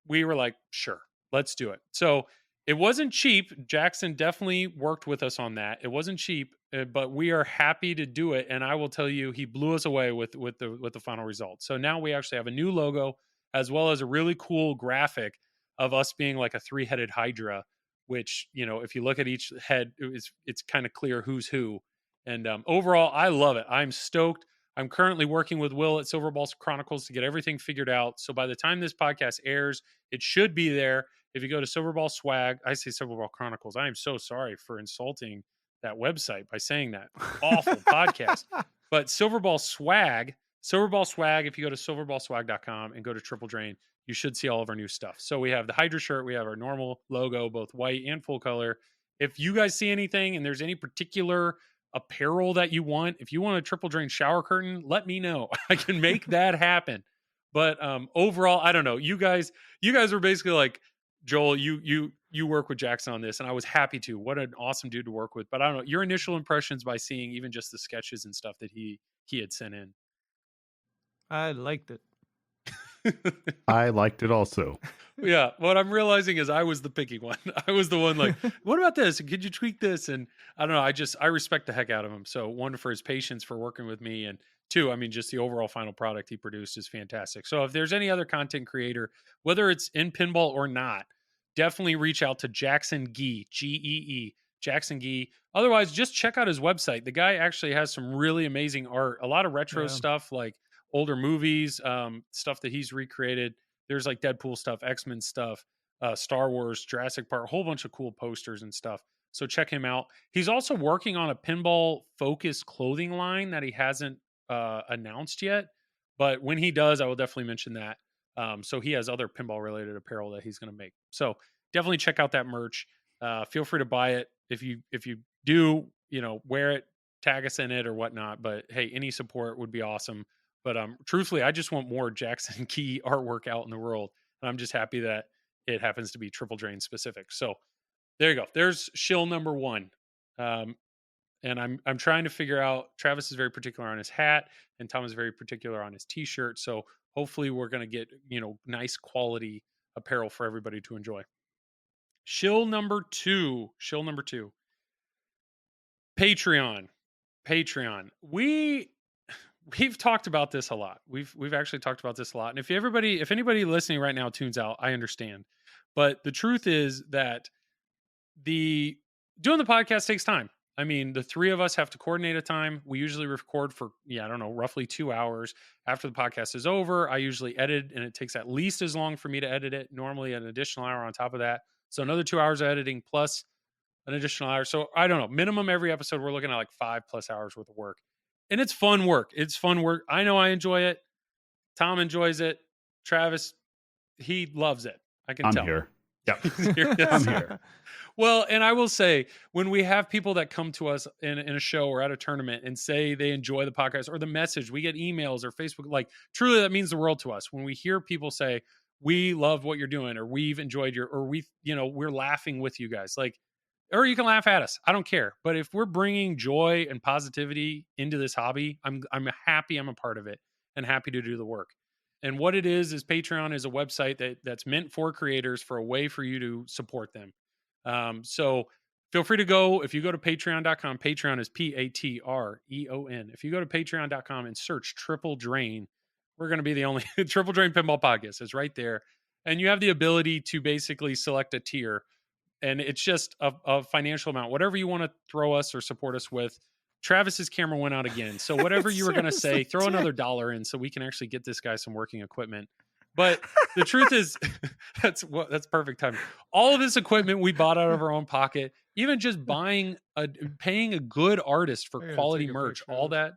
we were like, sure, let's do it. So It wasn't cheap. Jackson definitely worked with us on that. It wasn't cheap, but we are happy to do it. And I will tell you, he blew us away with the final result. So now we actually have a new logo as well as a really cool graphic of us being like a 3-headed Hydra, which, you know, if you look at each head, it's kind of clear who's who. And overall, I love it. I'm stoked. I'm currently working with Will at Silverball Chronicles to get everything figured out. So by the time this podcast airs, it should be there. If you go to Silverball Swag, I say Silverball Chronicles. I am so sorry for insulting that website by saying that. Awful podcast. But Silverball Swag, if you go to silverballswag.com and go to Triple Drain, you should see all of our new stuff. So we have the Hydra shirt, we have our normal logo, both white and full color. If you guys see anything and there's any particular apparel that you want, if you want a Triple Drain shower curtain, let me know. I can make that happen. But overall, I don't know. You guys were basically like, Joel, you work with Jackson on this, and I was happy to. What an awesome dude to work with. But I don't know, your initial impressions by seeing even just the sketches and stuff that he had sent in. I liked it. I liked it also. Yeah, what I'm realizing is I was the picky one. I was the one like, what about this? Could you tweak this? And I don't know. I respect the heck out of him. So one, for his patience for working with me, and two, I mean, just the overall final product he produced is fantastic. So if there's any other content creator, whether it's in pinball or not, definitely reach out to Jackson Gee, Gee, Jackson Gee. Otherwise, just check out his website. The guy actually has some really amazing art, a lot of retro stuff, like older movies, stuff that he's recreated. There's like Deadpool stuff, X-Men stuff, Star Wars, Jurassic Park, a whole bunch of cool posters and stuff. So check him out. He's also working on a pinball focused clothing line that he hasn't announced yet, but when he does, I will definitely mention that. So he has other pinball related apparel that he's going to make. So definitely check out that merch. Feel free to buy it. If you do, you know, wear it, tag us in it or whatnot. But hey, any support would be awesome. But truthfully, I just want more Jackson Key artwork out in the world. And I'm just happy that it happens to be Triple Drain specific. So there you go. There's shill number 1. And I'm trying to figure out, Travis is very particular on his hat and Tom is very particular on his t-shirt. So hopefully we're going to get, you know, nice quality apparel for everybody to enjoy. Shill number 2. Patreon. We've talked about this a lot. We've actually talked about this a lot. And if anybody listening right now tunes out, I understand. But the truth is that doing the podcast takes time. I mean, the 3 of us have to coordinate a time. We usually record for, roughly 2 hours. After the podcast is over, I usually edit, and it takes at least as long for me to edit it. Normally an additional hour on top of that. So another 2 hours of editing plus an additional hour. So I don't know, minimum every episode, we're looking at like 5+ hours worth of work. And it's fun work. I know I enjoy it. Tom enjoys it. Travis, he loves it. I can tell. I'm here. Yep. I'm here. Well, and I will say, when we have people that come to us in a show or at a tournament and say they enjoy the podcast or the message, we get emails or Facebook, like truly that means the world to us. When we hear people say, we love what you're doing, or we've enjoyed we're laughing with you guys, like, or you can laugh at us. I don't care. But if we're bringing joy and positivity into this hobby, I'm happy I'm a part of it and happy to do the work. And what it is Patreon is a website that's meant for creators, for a way for you to support them. So feel free to go. If you go to patreon.com, Patreon is Patreon. If you go to patreon.com and search Triple Drain, we're going to be the only Triple Drain Pinball Podcast. It's right there. And you have the ability to basically select a tier. And it's just a financial amount, whatever you want to throw us or support us with. Travis's camera went out again. So whatever you were going to say, throw another $1 in so we can actually get this guy some working equipment. But the truth is, that's perfect timing. All of this equipment we bought out of our own pocket, even just paying a good artist for quality merch, all that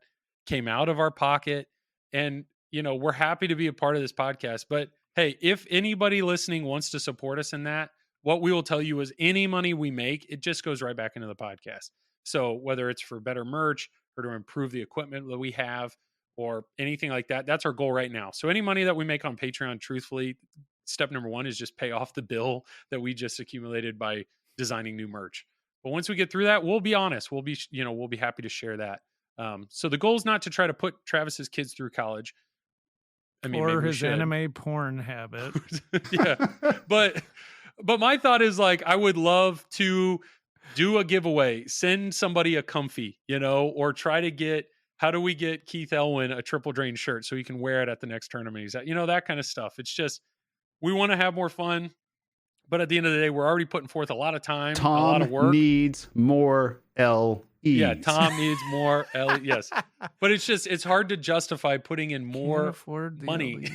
came out of our pocket. And, we're happy to be a part of this podcast. But hey, if anybody listening wants to support us in that, what we will tell you is any money we make, it just goes right back into the podcast. So whether it's for better merch or to improve the equipment that we have or anything like that, that's our goal right now. So any money that we make on Patreon, truthfully, step number 1 is just pay off the bill that we just accumulated by designing new merch. But once we get through that, we'll be honest. We'll be happy to share that. So the goal is not to try to put Travis's kids through college. I mean, or his anime porn habit. Yeah. But But my thought is like, I would love to do a giveaway, send somebody a comfy, or try to get, how do we get Keith Elwin a Triple Drain shirt so he can wear it at the next tournament he's at, that kind of stuff. It's just, we want to have more fun. But at the end of the day, we're already putting forth a lot of time, a lot of work. Needs more LEs. Yeah, Tom needs more LEs. Yes. But it's hard to justify putting in more money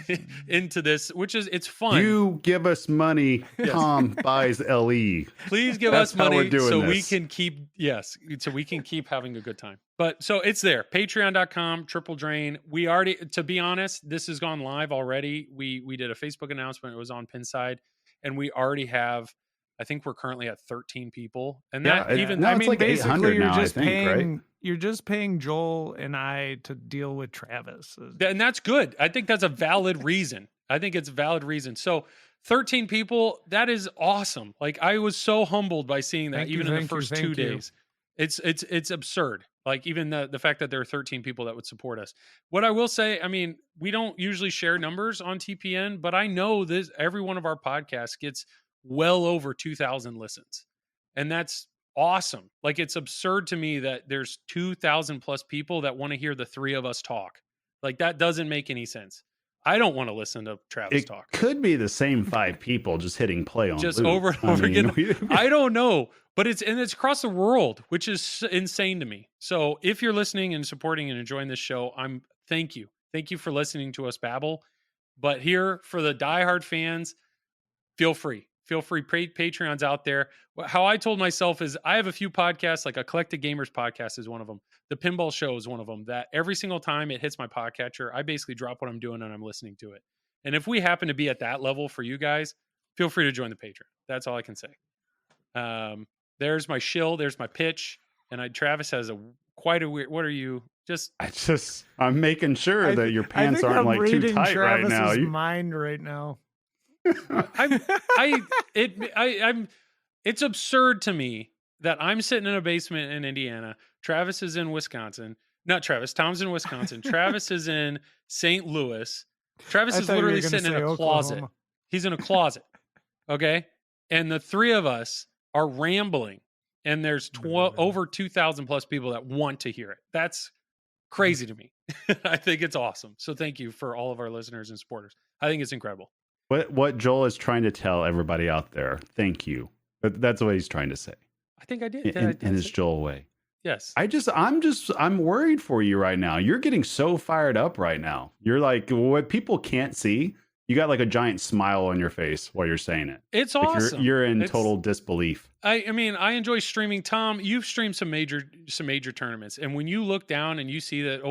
into this, it's fun. You give us money, Tom buys LE. Please give us money so we can keep having a good time. But so it's there, patreon.com, Triple Drain. We already, to be honest, this has gone live already. We did a Facebook announcement. It was on Pinside. And we already have, I think we're currently at 13 people. And that it's like 800 now, I think, right? You're just paying Joel and I to deal with Travis. And that's good. I think that's a valid reason. I think it's a valid reason. So 13 people, that is awesome. Like, I was so humbled by seeing that in the first 2 days. It's absurd. Like, even the fact that there are 13 people that would support us. What I will say, I mean, we don't usually share numbers on TPN, but I know every one of our podcasts gets well over 2,000 listens. And that's awesome. Like, it's absurd to me that there's 2,000 plus people that want to hear the three of us talk. Like, that doesn't make any sense. I don't want to listen to Travis talk. It could be the same 5 people just hitting play on just loop. over and over again. I don't know, but it's across the world, which is insane to me. So if you're listening and supporting and enjoying this show, thank you. Thank you for listening to us babble. But here, for the diehard fans, feel free. Patreon's out there. How I told myself is, I have a few podcasts, like Eclectic Gamers podcast is one of them. The Pinball Show is one of them, that every single time it hits my podcatcher, I basically drop what I'm doing and I'm listening to it. And if we happen to be at that level for you guys, feel free to join the Patreon. That's all I can say. There's my shill. There's my pitch. And Travis has quite a weird, what are you? I'm making sure that your pants aren't like too tight right now. Travis's mind right now. It's absurd to me that I'm sitting in a basement in Indiana. Travis is in Wisconsin. Not Travis. Tom's in Wisconsin. Travis is in St. Louis. Travis is literally sitting in a closet. He's in a closet. Okay. And the three of us are rambling. And there's over 2,000 plus people that want to hear it. That's crazy to me. I think it's awesome. So thank you for all of our listeners and supporters. I think it's incredible. What Joel is trying to tell everybody out there, thank you. That's what he's trying to say. I think I did. In his Joel way. Yes. I'm worried for you right now. You're getting so fired up right now. You're like, what people can't see, you got like a giant smile on your face while you're saying it. It's like awesome. You're in total disbelief. I mean, I enjoy streaming. Tom, you've streamed some major tournaments, and when you look down and you see that,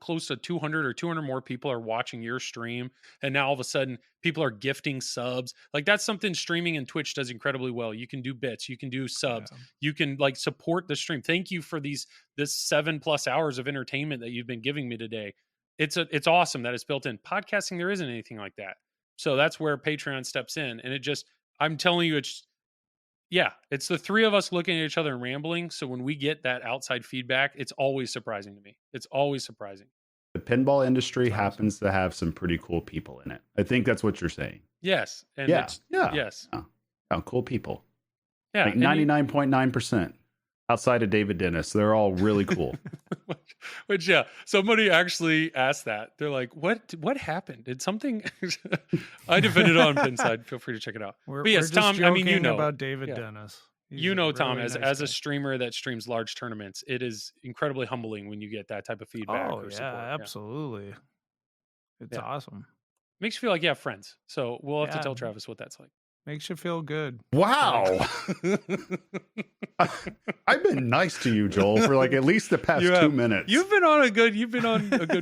close to 200 or 200 more people are watching your stream, and now all of a sudden people are gifting subs. Like, that's something streaming and Twitch does incredibly well. You can do bits, you can do subs, you can like support the stream. Thank you for this 7+ hours of entertainment that you've been giving me today. It's awesome that it's built in. Podcasting, there isn't anything like that. So that's where Patreon steps in, and I'm telling you, it's the three of us looking at each other and rambling. So when we get that outside feedback, it's always surprising to me. It's always surprising. The pinball industry happens to have some pretty cool people in it. I think that's what you're saying. Yes. And yes. Oh, cool people. Yeah. Like 99.9% outside of David Dennis. They're all really cool. Which somebody actually asked that. They're like, what happened? Did something? I defended it on Pinside. Feel free to check it out. We're just Tom, joking about David Dennis. He's Tom, really as a streamer that streams large tournaments, it is incredibly humbling when you get that type of feedback. Oh, absolutely. It's awesome. Makes you feel like you have friends. So we'll have to tell Travis what that's like. Makes you feel good. Wow. I've been nice to you, Joel, for like at least the past 2 minutes. You've been on a good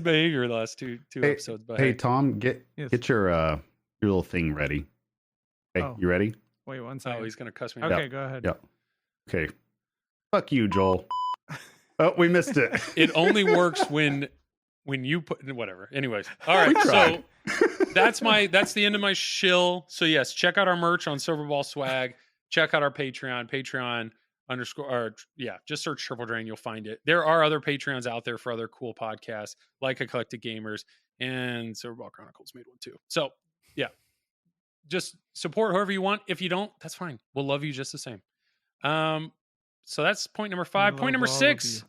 behavior the last two episodes. But hey, Tom, get your little thing ready. Hey, you ready? Wait 1 second. Oh, he's gonna cuss me. Okay, go ahead. Yep. Okay. Fuck you, Joel. Oh, we missed it. It only works when you put whatever. Anyways, all right. So that's the end of my shill. So yes, check out our merch on Silverball Swag. Check out our Patreon just search Triple Drain. You'll find it. There are other Patreons out there for other cool podcasts like Eclectic Gamers, and Silverball Chronicles made one too. So yeah, just support whoever you want. If you don't, that's fine. We'll love you just the same. So that's point number 5. Point number 6.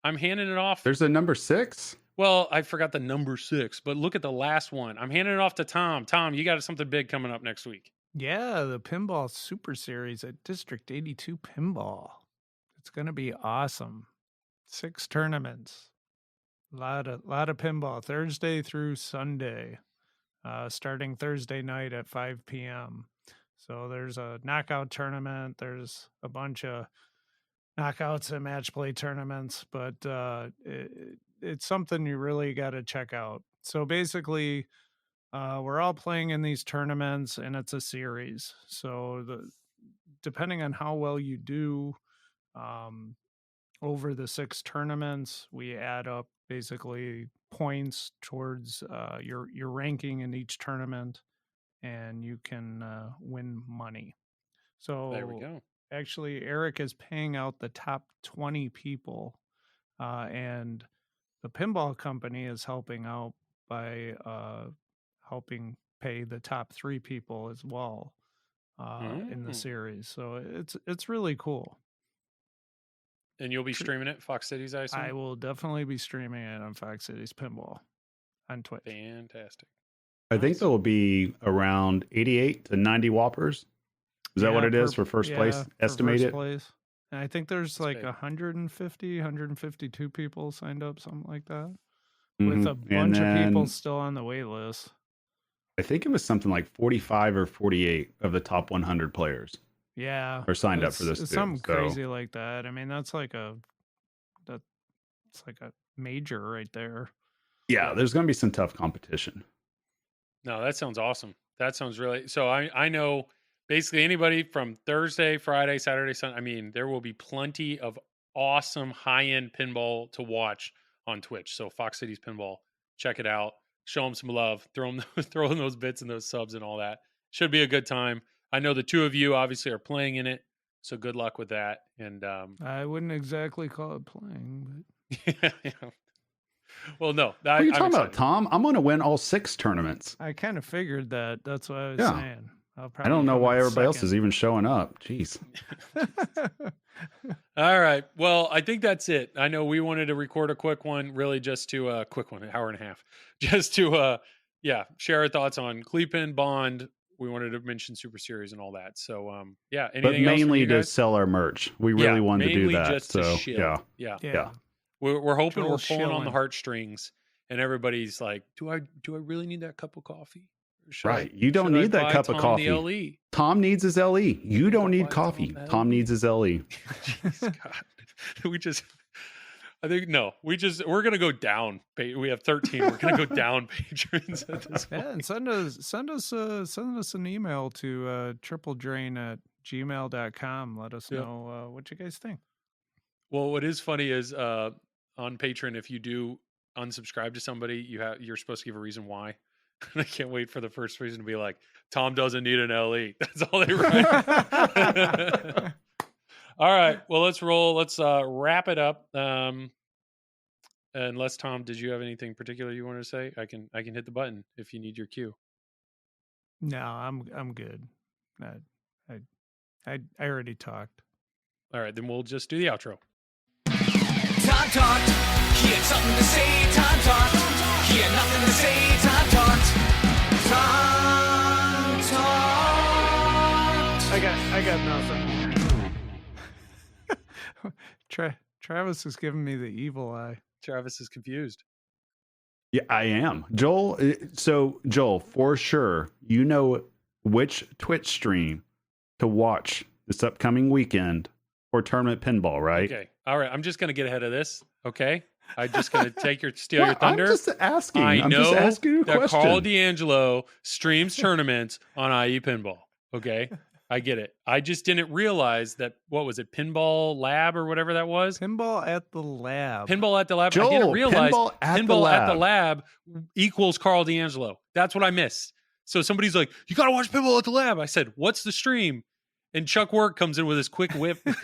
I'm handing it off. There's a number 6. Well, I forgot the number 6, but look at the last one. I'm handing it off to Tom. Tom, you got something big coming up next week. Yeah, the Pinball Super Series at District 82 Pinball. It's going to be awesome. 6 tournaments. A lot of pinball Thursday through Sunday. Starting Thursday night at 5 p.m. So there's a knockout tournament. There's a bunch of knockouts and match play tournaments, but it's something you really got to check out. So basically, we're all playing in these tournaments, and it's a series. So depending on how well you do over the 6 tournaments, we add up basically points towards your ranking in each tournament, and you can win money. So there we go. Actually, Eric is paying out the top 20 people, and the pinball company is helping out by helping pay the top 3 people as well in the series. So it's really cool. And you'll be streaming it, Fox Cities, I assume? I will definitely be streaming it on Fox Cities Pinball on Twitch. Fantastic. I think there will be around 88 to 90 whoppers. Is that what it is for first place? Estimated. And I think there's like 152 people signed up, something like that, with a bunch of people still on the wait list. I think it was something like 45 or 48 of the top 100 players. Yeah, are signed up for this. It's something crazy like that. I mean, that's like a major right there. Yeah, there's going to be some tough competition. No, that sounds awesome. That sounds really. So I know basically anybody from Thursday, Friday, Saturday, Sunday. I mean, there will be plenty of awesome high-end pinball to watch on Twitch. So Fox Cities Pinball, check it out. Show them some love. Throw them those bits and those subs and all that. Should be a good time. I know the 2 of you obviously are playing in it, so good luck with that. And I wouldn't exactly call it playing, but yeah. Well, no. What are you talking about, Tom? I'm going to win all 6 tournaments. I kind of figured that. That's what I was saying. I don't know why everybody else is even showing up. Jeez. All right. Well, I think that's it. I know we wanted to record a quick one, really just to quick one, an hour and a half, just to share our thoughts on Cleepin, Bond. We wanted to mention Super Series and all that. So anything but mainly else to sell our merch. We really wanted to do that. Just so yeah. We're hoping we're pulling on the heartstrings, and everybody's like, "Do I really need that cup of coffee?" You don't need that cup of coffee. Tom needs his LE. You don't need coffee. Tom needs his LE. Jeez, God. We're going to go down. We have 13. We're going to go down patrons at this point. Yeah, and send us an email to tripledrain@gmail.com. Let us know what you guys think. Well, what is funny is on Patreon, if you do unsubscribe to somebody, you're supposed to give a reason why. I can't wait for the first reason to be like, Tom doesn't need an LE. That's all they write. All right. Well, let's roll. Let's wrap it up. Unless Tom, did you have anything particular you wanted to say? I can hit the button if you need your cue. No, I'm good. I already talked. All right, then we'll just do the outro. Tom talked. He had something to say. Tom talked. He had nothing to say. Tom talked. Tom talked. I got nothing. Travis is giving me the evil eye. Travis is confused. Yeah, I am. Joel, so Joel, for sure, you know which Twitch stream to watch this upcoming weekend for tournament pinball, right? Okay. All right. I'm just going to get ahead of this. Okay. I'm just going to steal your thunder. I'm just asking. I'm just asking you a that question. Carl D'Angelo streams tournaments on IE Pinball. Okay. I get it. I just didn't realize that, what was it, Pinball Lab or whatever that was? Pinball at the Lab. Pinball at the Lab. Joel, I didn't realize Pinball at the Lab equals Carl D'Angelo. That's what I missed. So somebody's like, you got to watch Pinball at the Lab. I said, what's the stream? And Chuck Work comes in with this quick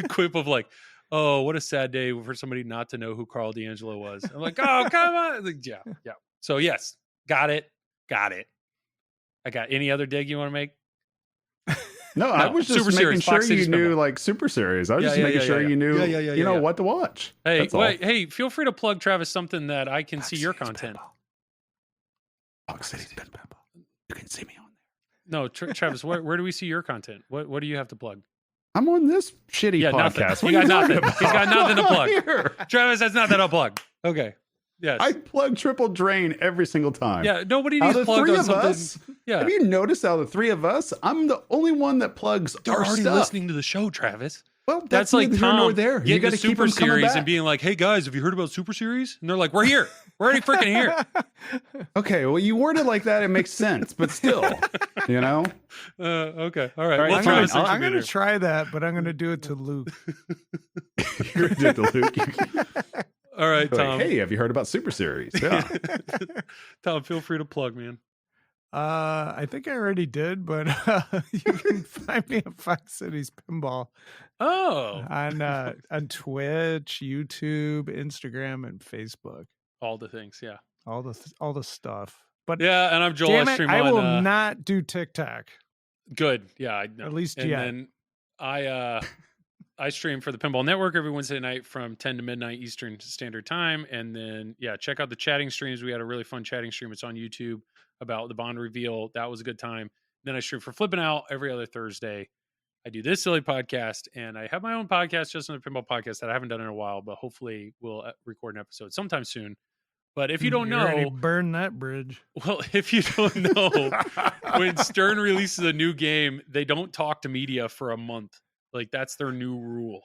quip of like, oh, what a sad day for somebody not to know who Carl D'Angelo was. I'm like, oh, come on. Like, yeah. So yes, got it. I got any other dig you want to make? No, I was just Super making Series, sure Fox you Cities knew Pinball. like Super Series. I was Yeah, just yeah, making yeah, sure yeah. you knew, Yeah, you know, what to watch. Hey, That's all. wait, hey, feel free to plug Travis something that I can see your Fox Cities content. Pinball. Fox Cities Pinball. You can see me on there. No, Travis, where do we see your content? What do you have to plug? I'm on this shitty Yeah, nothing. podcast. He What got are you nothing. talking He's got about? nothing to Come on plug. here. Travis has nothing to plug. Okay. Yes. I plug Triple Drain every single time. Yeah, nobody Out needs of the plugged three on of something. us, Yeah. have you noticed out of the three of us, I'm the only one that plugs They're our already stuff. listening to the show, Travis. Well, That's like neither here nor Tom there. You getting got to to keep Super them coming Series back. and being like, "Hey guys, have you heard about Super Series?" And they're like, "We're here. We're already freaking here." Okay, well, you word it like that, it makes sense, but still, you know. Okay, all right. All right, Well, fine. Travis, thanks for I'm being going here. to try that, but I'm going to do it to Luke. You're did the Luke. All right, Like, Tom. hey, have you heard about Super Series? Yeah. Tom, feel free to plug, man. I think I already did, but you can find me at Fox Cities Pinball Oh, on Twitch, YouTube, Instagram, and Facebook. all the things, yeah, All the stuff. But yeah. And I'm Joel. damn I it, stream I on. will not do TikTok. Good, yeah, I know. At least and yet. then I stream for the Pinball Network every Wednesday night from 10 to midnight Eastern Standard Time. And then, yeah, check out the chatting streams. We had a really fun chatting stream. It's on YouTube about the Bond reveal. That was a good time. Then I stream for Flipping Out every other Thursday. I do this silly podcast, and I have my own podcast, just another Pinball podcast that I haven't done in a while, but hopefully we'll record an episode sometime soon. But if you don't already know, burn that bridge. well, if you don't know, when Stern releases a new game, they don't talk to media for a month. Like, that's their new rule.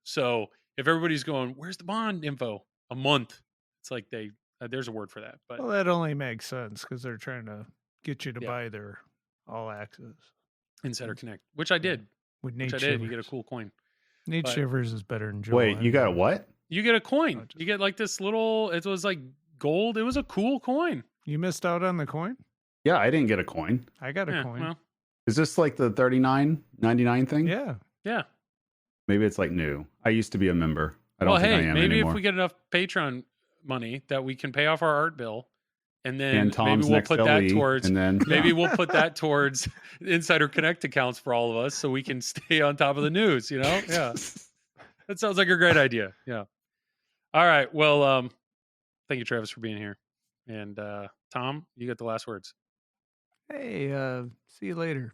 So if everybody's going, "Where's the Bond info?" A month. It's like there's a word for that. But Well, that only makes sense because they're trying to get you to Yeah. buy their all access. Insider Connect, which I did. With Which Nate I Shivers. did. You get a cool coin. Nate but- Shivers is better than Joel. Wait, you got a anyway. what? You get a coin. Oh, just- You get like this little, it was like gold. It was a cool coin. You missed out on the coin? Yeah, I didn't get a coin. I got a Yeah, coin. well, Is this like the $39.99 thing? Yeah. yeah. Maybe it's like new. I used to be a member. I don't Well, think hey, I am maybe anymore. if we get enough Patreon money that we can pay off our art bill, and then and maybe Tom's we'll next put that LE, towards and then maybe we'll put that towards Insider Connect accounts for all of us, so we can stay on top of the news. You know, yeah, that sounds like a great idea. Yeah. All right. Well, thank you, Travis, for being here, and Tom, you get the last words. Hey, see you later.